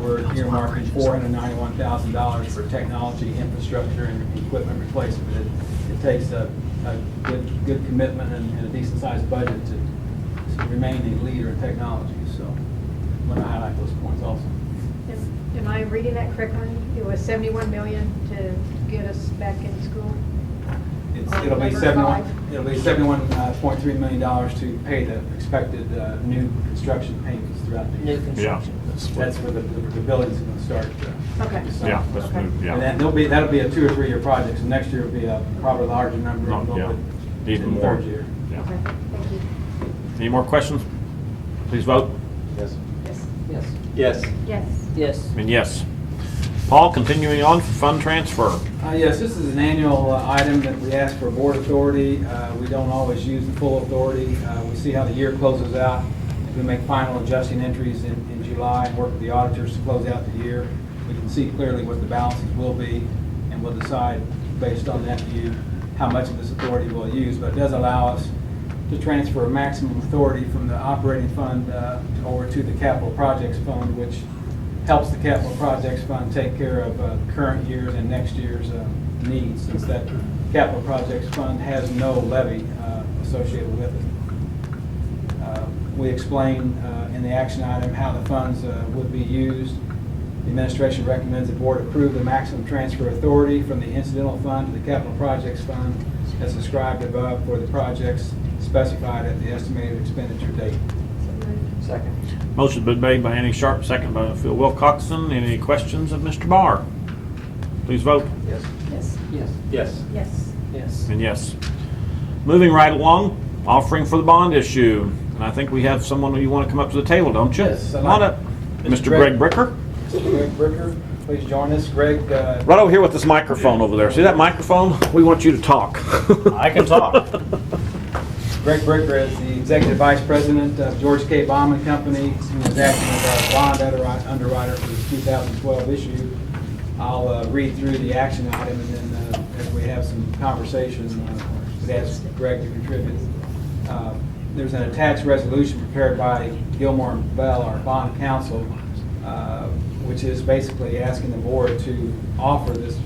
we're earmarking $491,000 for technology infrastructure and equipment replacement. It takes a good commitment and a decent sized budget to remain a leader in technology. So I'm going to highlight those points also. Am I reading that correctly? It was $71 million to get us back in school? It'll be $71.3 million to pay the expected new construction payments throughout the year. New construction. That's where the building's going to start. Okay. this summer. Yeah, that's Okay. good, yeah. And that'll be a 2 or 3 year project. So next year will be a probably larger number. Oh, yeah. Even in the more. third year. Yeah. Okay, thank you. Any more questions? Please vote. Yes. Yes. Yes. Yes. Yes. Yes. And yes. Paul, continuing on for fund transfer. Yes, this is an annual item that we ask for board authority. We don't always use the full authority. We see how the year closes out. We make final adjusting entries in July and work with the auditors to close out the year. We can see clearly what the balances will be, and we'll decide based on that view how much of this authority we'll use. But it does allow us to transfer maximum authority from the operating fund over to the capital projects fund, which helps the capital projects fund take care of current year's and next year's needs, since that capital projects fund has no levy associated with it. We explain in the action item how the funds would be used. The administration recommends the board approve the maximum transfer authority from the incidental fund to the capital projects fund as described above for the projects specified at the estimated expenditure date. Second. Motion been made by Annie Sharp, second by Phil Wilcoxon. Any questions of Mr. Barr? Please vote. Yes. Yes. Yes. Yes. Yes. Yes. And yes. Moving right along, offering for the bond issue. And I think we have someone you want to come up to the table, don't you? Yes, I'd Come on like- up. Mr. Greg Bricker. Greg Bricker, please join us. Greg, Right over here with this microphone over there. See that microphone? We want you to talk. I can talk. Greg Bricker is the Executive Vice President of George K. Bauman Company, who is acting as our bond underwriter for the 2012 issue. I'll read through the action item, and then as we have some conversation, we'd ask Greg to contribute. There's an attached resolution prepared by Gilmore and Bell, our bond counsel, which is basically asking the board to offer this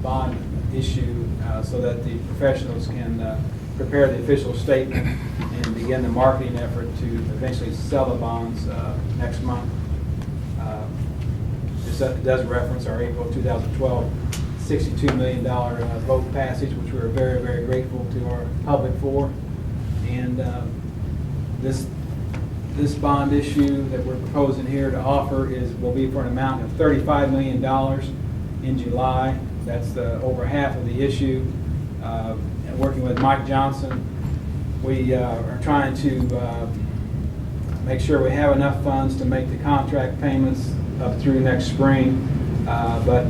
bond issue so that the professionals can prepare the official statement and begin the marketing effort to eventually sell the bonds next month. This does reference our April 2012 $62 million vote passage, which we're very, very grateful to our public for. And this bond issue that we're proposing here to offer will be for an amount of $35 million in July. That's over half of the issue. And working with Mike Johnson, we are trying to make sure we have enough funds to make the contract payments up through next spring. But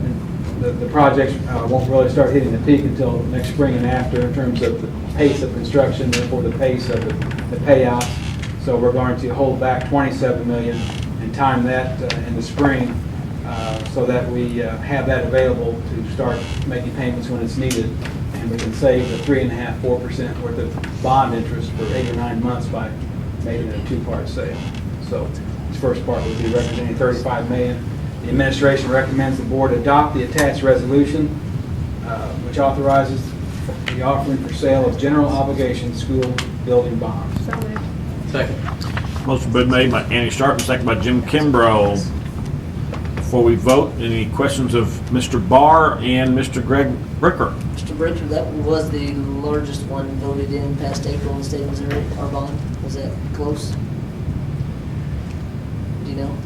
the projects won't really start hitting the peak until next spring and after in terms of the pace of construction, therefore the pace of the payouts. So we're going to hold back $27 million and time that in the spring so that we have that available to start making payments when it's needed. And we can save the 3.5–4% worth of bond interest for 8 or 9 months by making it a two-part sale. So this first part would be representing $35 million. The administration recommends the board adopt the attached resolution, which authorizes the offering for sale of general obligation school building bonds. So moved. Second. Motion been made by Annie Sharp and second by Jim Kimbrough. Before we vote, any questions of Mr. Barr and Mr. Greg Bricker? Mr. Bricker, that was the largest one voted in past April in the state of Missouri, our bond. Was that close? Do you know?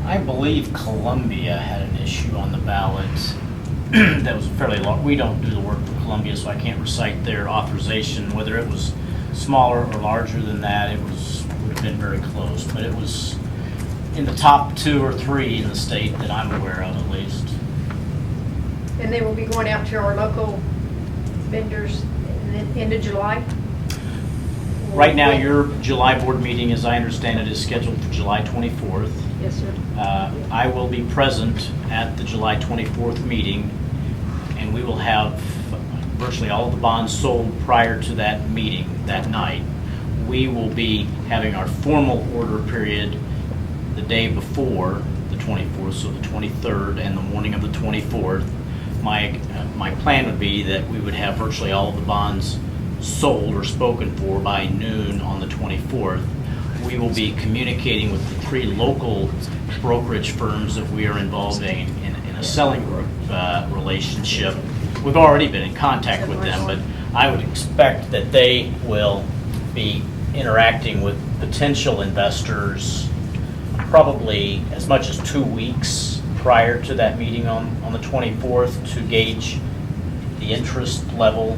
I believe Columbia had an issue on the ballot that was fairly long. We don't do the work for Columbia, so I can't recite their authorization. Whether it was smaller or larger than that, would have been very close. But it was in the top 2 or 3 in the state that I'm aware of, at least. And they will be going out to our local vendors in the end of July? Right now, your July board meeting, as I understand it, is scheduled for July 24th. Yes, sir. I will be present at the July 24th meeting, and we will have virtually all of the bonds sold prior to that meeting that night. We will be having our formal order period the day before the 24th, so the 23rd and the morning of the 24th. My plan would be that we would have virtually all of the bonds sold or spoken for by noon on the 24th. We will be communicating with the 3 local brokerage firms that we are involving in a selling group relationship. We've already been in contact with them, but I would expect that they will be interacting with potential investors probably as much as 2 weeks prior to that meeting on the 24th to gauge the interest level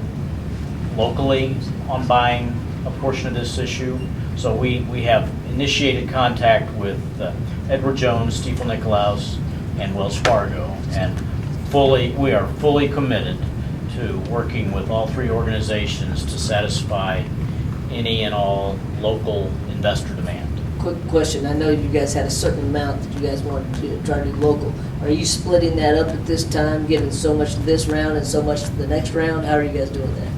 locally on buying a portion of this issue. So we have initiated contact with Edward Jones, Stifel Nicolaus, and Wells Fargo, and we are fully committed to working with all three organizations to satisfy any and all local investor demand. Quick question, I know you guys had a certain amount that you guys wanted to try to do local. Are you splitting that up at this time, giving so much to this round and so much to the next round? How are you guys doing that?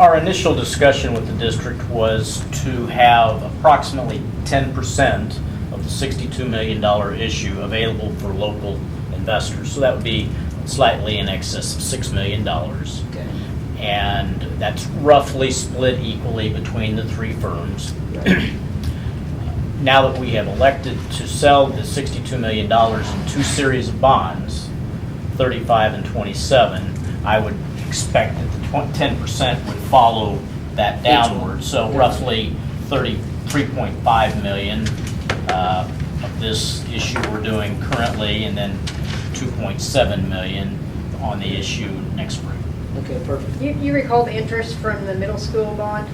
Our initial discussion with the district was to have approximately 10% of the $62 million issue available for local investors. So that would be slightly in excess of $6 million. Okay. And that's roughly split equally between the three firms. Right. Now that we have elected to sell the $62 million in two series of bonds, 35 and 27, I would expect that the 10% would follow that downward. So roughly 33.5 million of this issue we're doing currently, and then 2.7 million on the issue next spring. Okay, perfect. You recall the interest from the middle school bond?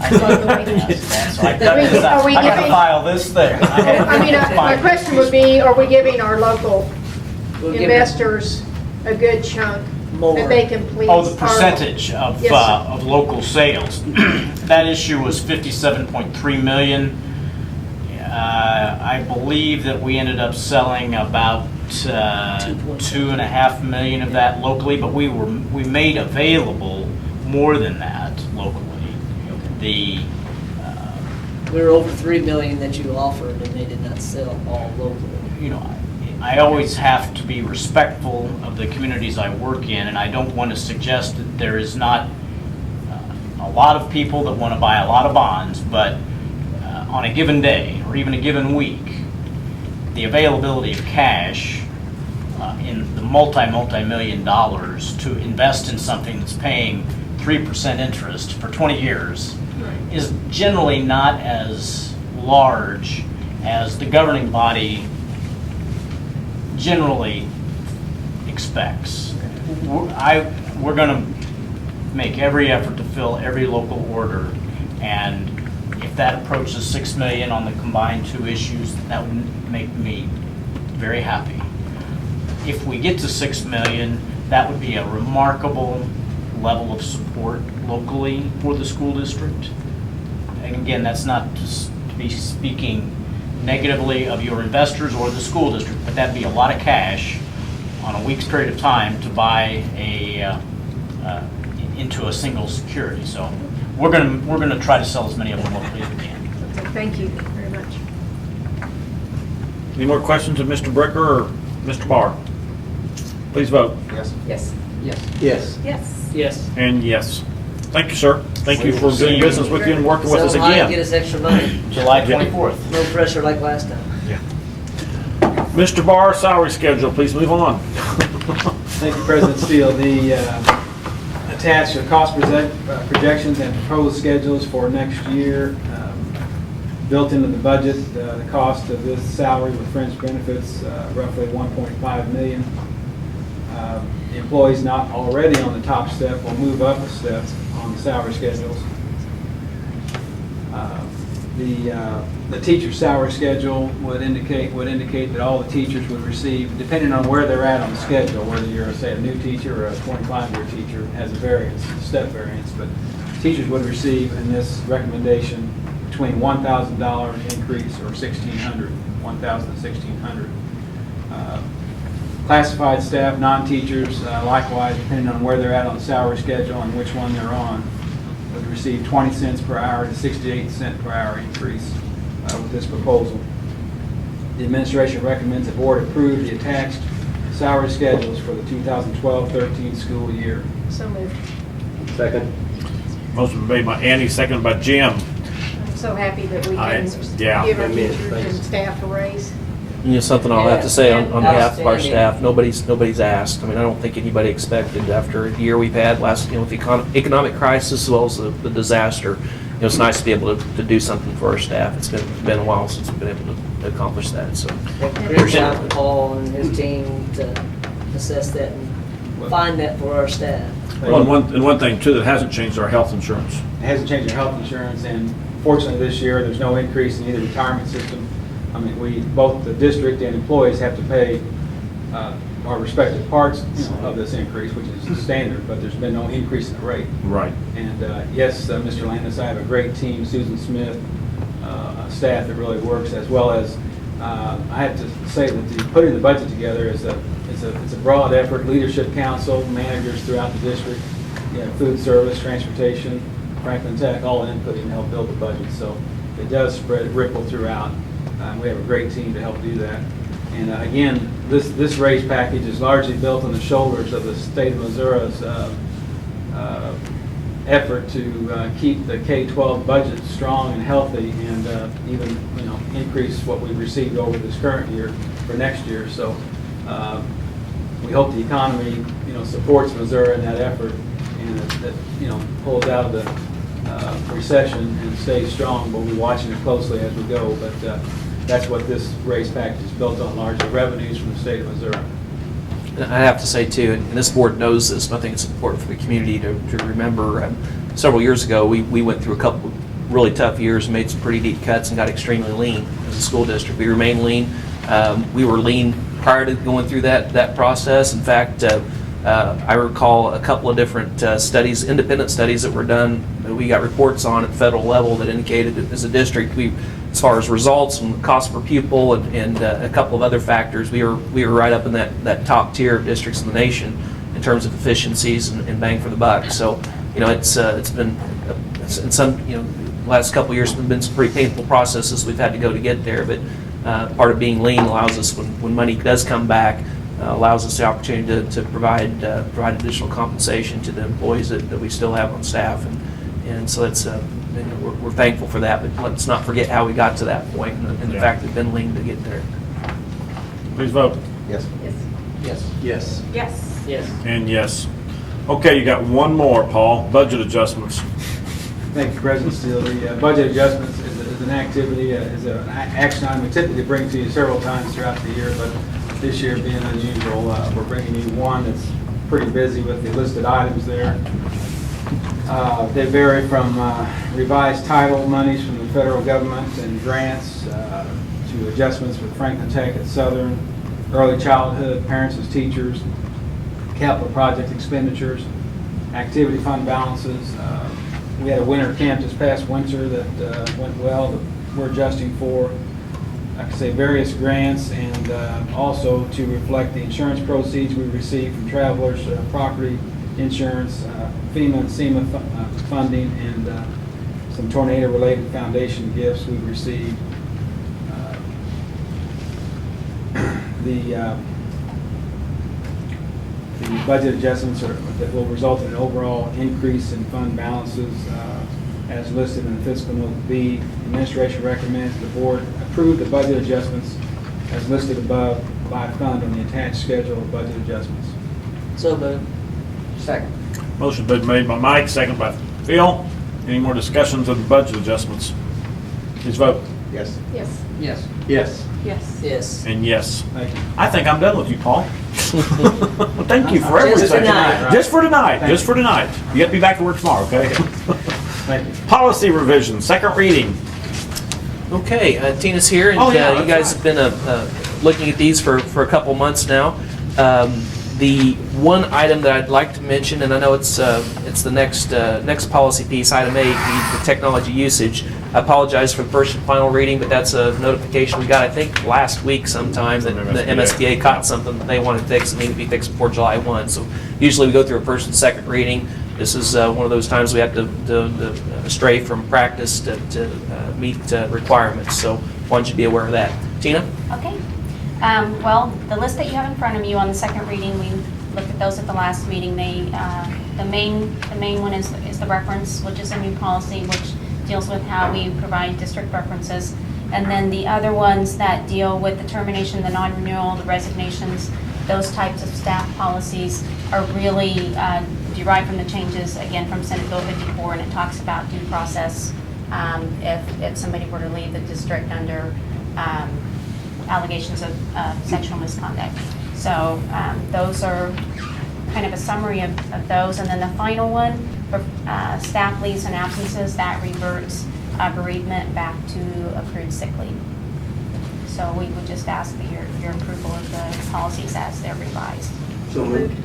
So I got to file this thing. I mean, my question would be, are we giving our local We'll give investors a good chunk More. that they can please? Oh, the percentage of, Yes, sir. of local sales. That issue was 57.3 million. I believe that we ended up selling about 2.5 million of that locally, but we made available more than that locally. The We were over 3 million that you offered and they did not sell all locally. you know, I always have to be respectful of the communities I work in, and I don't want to suggest that there is not a lot of people that want to buy a lot of bonds, but on a given day or even a given week, the availability of cash in the multi-million dollars to invest in something that's paying 3% interest for 20 years is generally not as large as the governing body generally expects. We're going to make every effort to fill every local order, and if that approaches 6 million on the combined two issues, that would make me very happy. If we get to 6 million, that would be a remarkable level of support locally for the school district. And again, that's not to be speaking negatively of your investors or the school district, but that'd be a lot of cash on a week's period of time to buy into a single security. So we're gonna try to sell as many of them locally as we can. Okay, thank you very much. Any more questions of Mr. Bricker or Mr. Barr? Please vote. Yes. Yes. Yes. Yes. Yes. Yes. And yes. Thank you, sir. Thank you for doing business with you and working with us Sell high and get again. us extra money. July 24th. No pressure like last time. Mr. Barr, salary schedule, please move on. Thank you, President Steele. The attached are cost projections and proposed schedules for next year. Built into the budget, the cost of this salary with fringe benefits, roughly 1.5 million. The employees not already on the top step will move up a step on the salary schedules. The teacher salary schedule would indicate that all the teachers would receive, depending on where they're at on the schedule, whether you're, say, a new teacher or a 25-year teacher, has a variance, step variance, but teachers would receive in this recommendation between $1,000 increase or $1,600, $1,000 to $1,600. Classified staff, non-teachers, likewise, depending on where they're at on the salary schedule and which one they're on, would receive 20 cents per hour to 68 cent per hour increase with this proposal. The administration recommends the board approve the attached salary schedules for the 2012-13 school year. So moved. Second. Motion made by Andy, seconded by Jim. I'm so happy that we I- can yeah. give our Amen. teachers Thanks. and staff a raise. You know, something I'll have to say on behalf of our Outstanding. staff, nobody's asked. I mean, I don't think anybody expected after a year we've had with the economic crisis as well as the disaster. It's nice to be able to do something for our staff. It's been a while since we've been able to accomplish that, so. Great job, Paul and his team to assess that and find that for our staff. Well, and one thing too that hasn't changed our health insurance. It hasn't changed our health insurance, and fortunately this year, there's no increase in either retirement system. I mean, both the district and employees have to pay our respective parts of this increase, which is standard, but there's been no increase in the rate. Right. And yes, Mr. Landis, I have a great team, Susan Smith, a staff that really works, as well as I have to say that putting the budget together is it's a broad effort. Leadership council, managers throughout the district, food service, transportation, Franklin Tech, all inputting to help build the budget. So it does ripple throughout. We have a great team to help do that. And again, this raise package is largely built on the shoulders of the state of Missouri's effort to keep the K-12 budget strong and healthy, and even increase what we've received over this current year for next year. So we hope the economy supports Missouri in that effort, and that pulls out of the recession and stays strong. We'll be watching it closely as we go, but that's what this raise package is built on, largely revenues from the state of Missouri. And I have to say too, and this board knows this, but I think it's important for the community to remember, several years ago, we went through a couple of really tough years, made some pretty deep cuts, and got extremely lean as a school district. We remain lean. We were lean prior to going through that process. In fact, I recall a couple of different studies, independent studies that were done, that we got reports on at the federal level that indicated that as a district, as far as results and cost per pupil and a couple of other factors, we were right up in that top tier of districts in the nation in terms of efficiencies and bang for the buck. So, it's been in some last couple of years, it's been some pretty painful processes we've had to go to get there. But part of being lean allows us, when money does come back, allows us the opportunity to provide additional compensation to the employees that we still have on staff, and so it's we're thankful for that. But let's not forget how we got to that point, and the fact that we've been lean to get there. Please vote. Yes. Yes. Yes. Yes. Yes. Yes. And yes. Okay, you got one more, Paul. Budget adjustments. Thank you, President Steele. The budget adjustments is an activity, is an action item we typically bring to you several times throughout the year, but this year being unusual, we're bringing you one that's pretty busy with the listed items there. They vary from revised title monies from the federal government and grants to adjustments with Franklin Tech at Southern, early childhood, parents as teachers, capital project expenditures, activity fund balances. We had a winter camp this past winter that went well, that we're adjusting for. I could say various grants, and also to reflect the insurance proceeds we received from travelers, property insurance, FEMA and SEMA funding, and some tornado-related foundation gifts we received. The budget adjustments that will result in an overall increase in fund balances as listed in the fiscal note B. The administration recommends the board approve the budget adjustments as listed above by fund on the attached schedule of budget adjustments. So moved. Second. Motion been made by Mike, second by Phil. Any more discussions of the budget adjustments? Please vote. Yes. Yes. Yes. Yes. Yes. Yes. And yes. Thank you. I think I'm done with you, Paul. Well, thank you for Just everything. tonight, right? Just for tonight. Thank Just for tonight. You have to be back to work tomorrow, okay? Thank you. Policy revision, second reading. Okay, Tina's here, and Oh, yeah, you that's guys have been looking at these for a couple months now. The one item that I'd like to mention, and I know it's the next policy piece, item 8, the technology usage. I apologize for the first and final reading, but that's a notification we got, I think, last week sometime, that the MSBA caught something that they wanted to fix and needed to be fixed before July 1. So usually we go through a first and second reading. This is one of those times we have to stray from practice to meet requirements. So wanted you to be aware of that. Tina? Okay. Well, the list that you have in front of you on the second reading, we looked at those at the last meeting. The main one is the reference, which is a new policy, which deals with how we provide district references. And then the other ones that deal with the termination, the non-renewal, the resignations, those types of staff policies are really derived from the changes, again, from Senate Bill 54, and it talks about due process if somebody were to leave the district under allegations of sexual misconduct. So those are kind of a summary of those. And then the final one, for staff leaves and absences, that reverts bereavement back to accrued sick leave. So we would just ask that your approval of the policies as they're revised. So moved.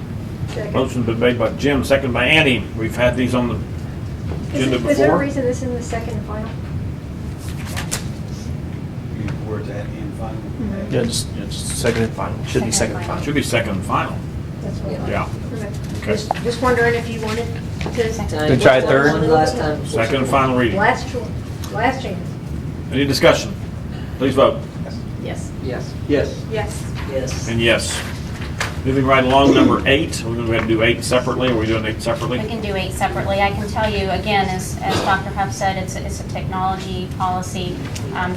Second. Motion's been made by Jim, second by Annie. We've had these on the agenda Is there a before. reason this is the second and final? Words at and final. Yeah, just second and final. Should be second and final. Should be second and final. That's what I- Yeah. Okay. Okay. Just wondering if you wanted to. Time. Can try a third? One last time. Second and final reading. Last chance. Any discussion? Please vote. Yes. Yes. Yes. Yes. Yes. And yes. Moving right along, number 8. We're going to go ahead and do 8 separately. Are we doing 8 separately? We can do 8 separately. I can tell you, again, as Dr. Huff said, it's a technology policy.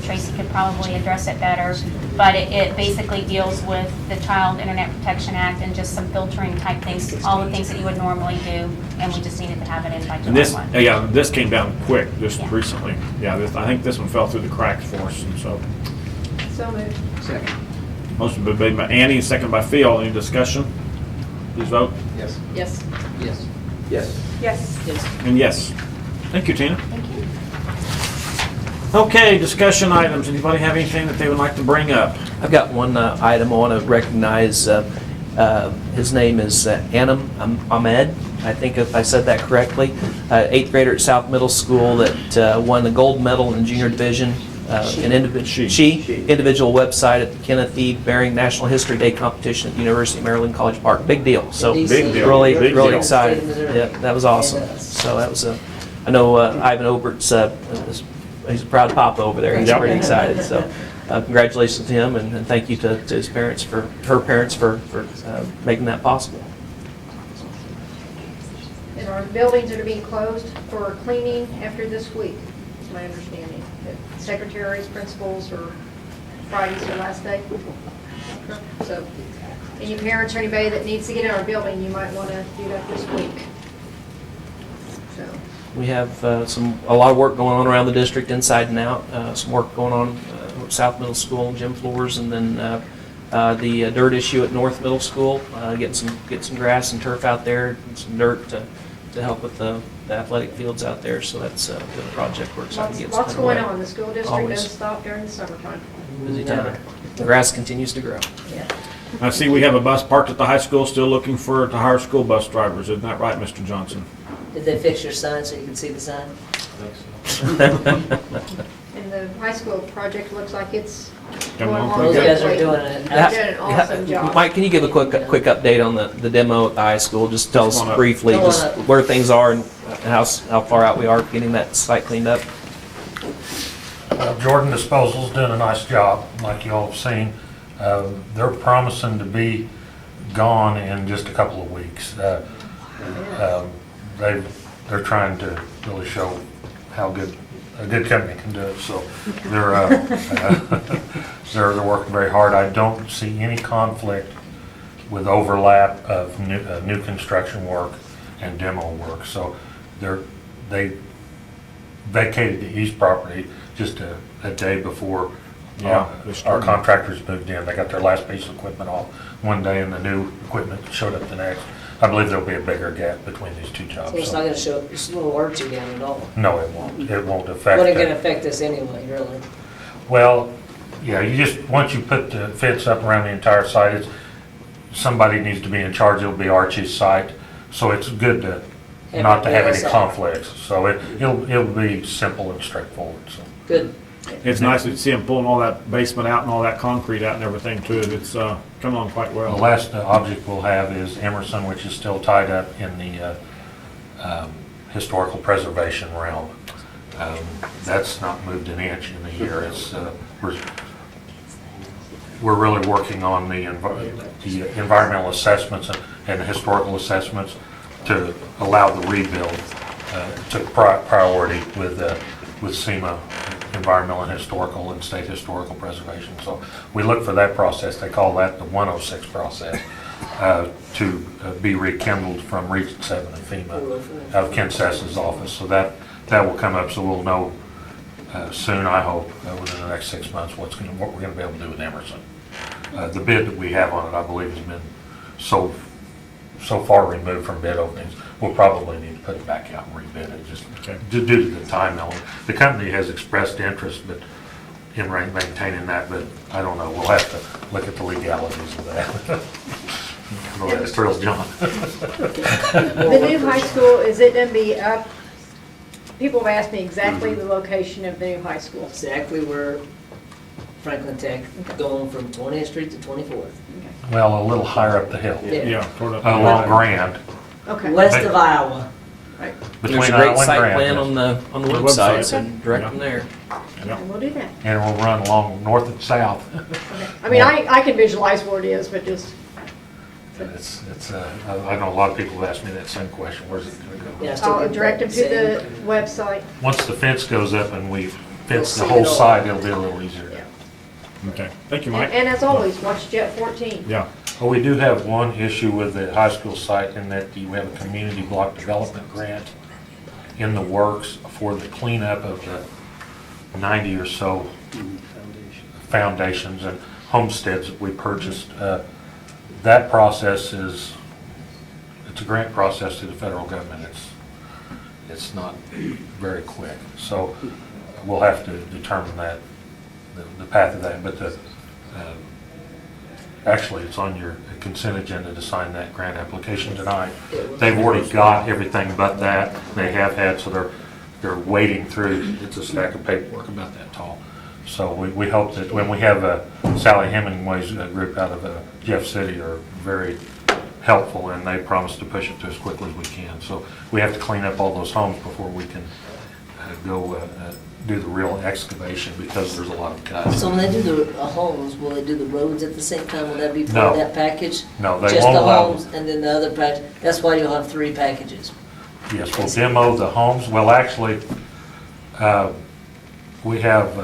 Tracy could probably address it better, but it basically deals with the Child Internet Protection Act and just some filtering type things, all the things that you would normally do, and we just needed to have it in by And July this, 1. yeah, this came down quick just Yeah. recently. Yeah, I think this one fell through the cracks for us, and so. So moved. Second. Motion been made by Annie, second by Phil. Any discussion? Please vote. Yes. Yes. Yes. Yes. Yes. Yes. And yes. Thank you, Tina. Thank you. Okay, discussion items. Anybody have anything that they would like to bring up? I've got one item I want to recognize. His name is Anam Ahmed. I think if I said that correctly. 8th grader at South Middle School that won the gold medal in junior division. An individual website at the Kenneth E. Baring National History Day competition at the University of Maryland College Park. Big deal. So Big deal. really, Big really deal. excited. State of Missouri. Yeah, that was awesome. Yeah. So that was I know Ivan Obert's he's a proud papa over there. He's Yep. pretty excited. So congratulations to him and thank you to his parents her parents for making that possible. And our buildings are being closed for cleaning after this week, is my understanding. That secretaries, principals, or Friday's the last day. So any parents or anybody that needs to get in our building, you might want to do that this week. So, We have a lot of work going on around the district, inside and out. Some work going on at South Middle School, gym floors, and then the dirt issue at North Middle School. Get some grass and turf out there, and some dirt to help with the athletic fields out there. So that's a good project. We're excited to get lots started. going on. The school district Always. doesn't stop during the summertime. Busy time. The grass continues to grow. Yeah. I see we have a bus parked at the high school still looking to hire school bus drivers. Isn't that right, Mr. Johnson? Did they fix your sign so you can see the sign? And the high school project looks like it's Coming going along along pretty Those good. guys are great. doing it. They're doing an awesome job. Mike, can you give a quick update on the demo at the high school? Just tell us Come on up. briefly Come on just up. where things are and how far out we are getting that site cleaned up. Jordan Disposal's doing a nice job, like you all have seen. They're promising to be gone in just a couple of weeks. They're trying to really show how good a good company can do it. So they're working very hard. I don't see any conflict with overlap of new construction work and demo work. So they vacated the east property just a day before Yeah, our contractors moved in. They got their last piece of equipment off one day and the new equipment showed up the next. I believe there'll be a bigger gap between these two jobs. So it's not gonna show, it's gonna work you down at all. No, it won't. It won't affect. What ain't gonna affect us anyway, really? Well, yeah, you just, once you put the fence up around the entire site, somebody needs to be in charge. It'll be Archie's site. So it's good to not to have any conflicts. So it'll be simple and straightforward, so. Good. It's nice to see them pulling all that basement out and all that concrete out and everything too. It's coming along quite well. The last object we'll have is Emerson, which is still tied up in the historical preservation realm. That's not moved an inch in a year. It's we're really working on the environmental assessments and the historical assessments to allow the rebuild. Took priority with SEMA, environmental and historical and state historical preservation. So we look for that process. They call that the 106 process to be rekindled from Region 7 and FEMA out of Ken Sess's office. So that will come up. So we'll know soon, I hope, within the next 6 months what we're going to be able to do with Emerson. The bid that we have on it, I believe, has been sold so far removed from bid openings, we'll probably need to put it back out and rebid it, just due to the time element. The company has expressed interest in maintaining that, but I don't know, we'll have to look at the legalities of that. Well, that thrills John. The new high school, is it gonna be up? People have asked me exactly the location of the new high school. Exactly where Franklin Tech, going from 20th Street to 24th. Well, a little higher up the hill. Yeah. Along Grand. Okay. West of Iowa. Right. There's Between a great Iowa and site Grand, plan yes. on the website, so direct them there. And we'll do that. And we'll run along north and south. Okay. I mean, I can visualize where it is, but just, I know a lot of people have asked me that same question, where's it gonna go? Yeah, still I'll get direct them that to same- the website. Once the fence goes up and we fence the see whole it all. side, it'll be a little easier. Okay, thank you, And Mike. and as always, watch Jet 14. Yeah, Well, we do have one issue with the high school site in that we have a community block development grant in the works for the cleanup of the 90 or so foundations and homesteads that we purchased. That process it's a grant process to the federal government. It's not very quick. So we'll have to determine that, the path of that. But actually, it's on your consent agenda to sign that grant application tonight. They've already got everything but that. They have had, so they're wading through. It's a stack of paperwork about that tall. So we hope that when we have Sally Hemingway's group out of Jeff City are very helpful, and they promise to push it to as quickly as we can. So we have to clean up all those homes before we can go do the real excavation, because there's a lot of guys. So when they do the homes, will they do the roads at the same time? Will that be part No. of that package? No, they Just won't the allow- homes and then the other package? That's why you'll have 3 packages. Yes, we'll demo the homes. Well, actually, we have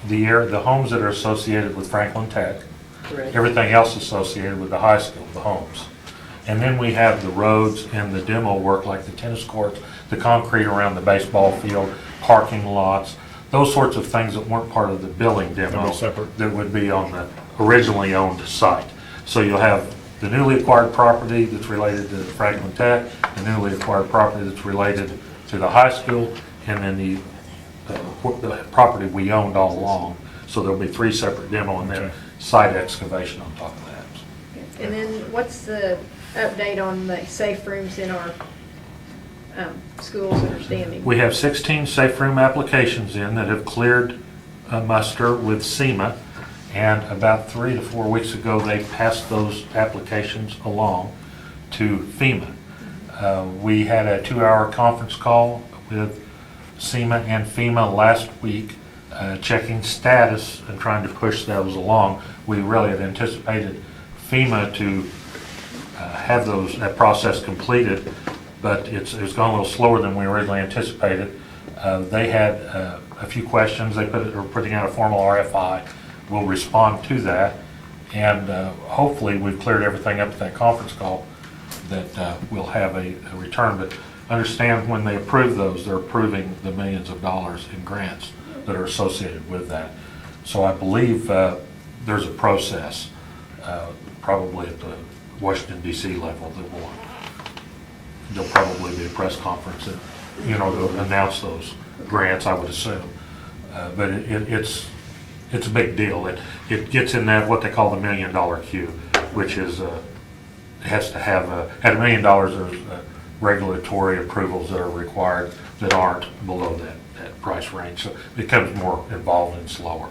the homes that are associated with Franklin Tech, Correct. everything else associated with the high school, the homes. And then we have the roads and the demo work, like the tennis courts, the concrete around the baseball field, parking lots, those sorts of things that weren't part of the building demo. That'll be separate. That would be on the originally owned site. So you'll have the newly acquired property that's related to Franklin Tech, the newly acquired property that's related to the high school, and then the property we owned all along. So there'll be 3 separate demo and then Okay. site excavation on top of that. And then what's the update on the safe rooms in our schools that are standing? We have 16 safe room applications in that have cleared muster with SEMA, and about 3 to 4 weeks ago, they passed those applications along to FEMA. We had a 2-hour conference call with SEMA and FEMA last week, checking status and trying to push those along. We really had anticipated FEMA to have that process completed, but it's gone a little slower than we originally anticipated. They had a few questions. They are putting out a formal RFI. We'll respond to that, and hopefully we've cleared everything up at that conference call that we'll have a return. But understand, when they approve those, they're approving the millions of dollars in grants that are associated with that. So I believe there's a process, probably at the Washington D.C. level, that there'll probably be a press conference that, to announce those grants, I would assume. But it's a big deal. It gets in that, what they call the $1 million queue, which is, has to have, at $1 million, there's regulatory approvals that are required that aren't below that price range. So it becomes more involved and slower.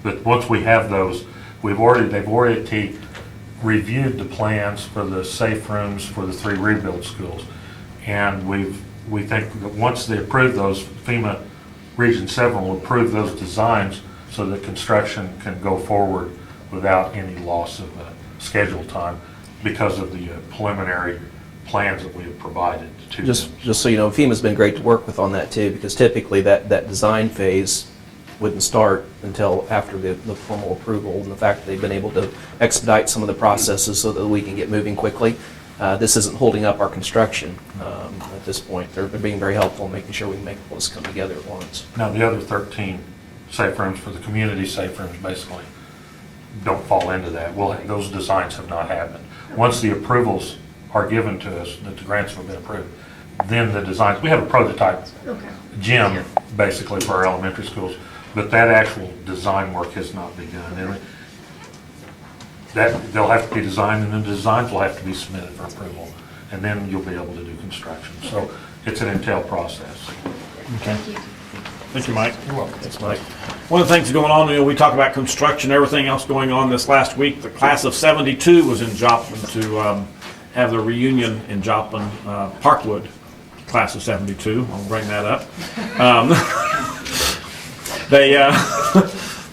But once we have those, they've already reviewed the plans for the safe rooms for the 3 rebuild schools. And we think that once they approve those, FEMA Region 7 will approve those designs so that construction can go forward without any loss of schedule time because of the preliminary plans that we have provided to them. Just so you know, FEMA's been great to work with on that too, because typically that design phase wouldn't start until after the formal approval, and the fact that they've been able to expedite some of the processes so that we can get moving quickly. This isn't holding up our construction at this point. They're being very helpful in making sure we can make all this come together at once. Now, the other 13 safe rooms for the community safe rooms basically don't fall into that. Those designs have not happened. Once the approvals are given to us, that the grants have been approved, then the designs, we have a prototype Okay. gym basically for our elementary schools, but that actual design work has not begun. And that, they'll have to be designed, and the designs will have to be submitted for approval, and then you'll be able to do construction. So it's an entailed process. Thank you. Thank you, Mike. You're welcome. Thanks, Mike. One of the things going on, we talk about construction, everything else going on this last week. The class of 72 was in Joplin to have their reunion in Joplin, Parkwood, class of 72. I'll bring that up.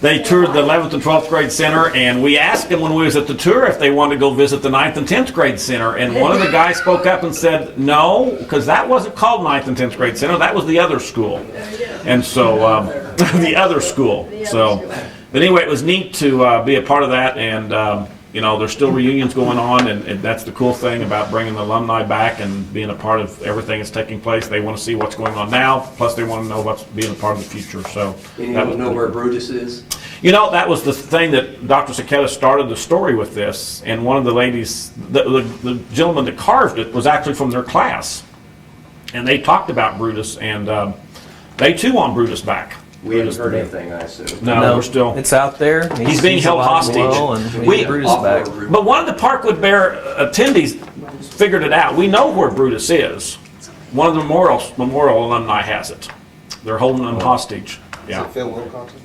They toured the 11th and 12th grade center, and we asked them when we was at the tour if they wanted to go visit the 9th and 10th grade center, and one of the guys spoke up and said no, because that wasn't called 9th and 10th grade center, that was the other school. And so, the other school. So, but anyway, it was neat to be a part of that, and there's still reunions going on, and that's the cool thing about bringing the alumni back and being a part of everything that's taking place. They want to see what's going on now, plus they want to know what's being a part of the future. So, Anyone know where Brutus is? that was the thing that Dr. Saketa started the story with this, and one of the ladies, the gentleman that carved it was actually from their class, and they talked about Brutus, and they too want Brutus back. We haven't heard anything, I assume. No, we're still. It's out there. He's being held alive and hostage. well, and we We- need Brutus back. But one of the Parkwood Bear attendees figured it out. We know where Brutus is. One of the memorial alumni has it. They're holding him hostage. Yeah. Phil Wilcoxon?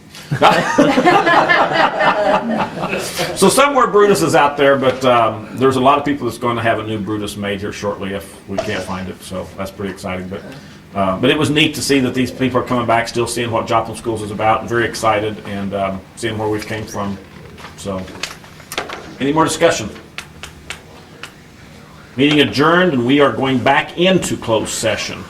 So somewhere Brutus is out there, but there's a lot of people that's going to have a new Brutus made here shortly if we can't find it. So that's pretty exciting. But it was neat to see that these people are coming back, still seeing what Joplin Schools is about, and very excited, and seeing where we've came from. So, any more discussion? Meeting adjourned, and we are going back into closed session.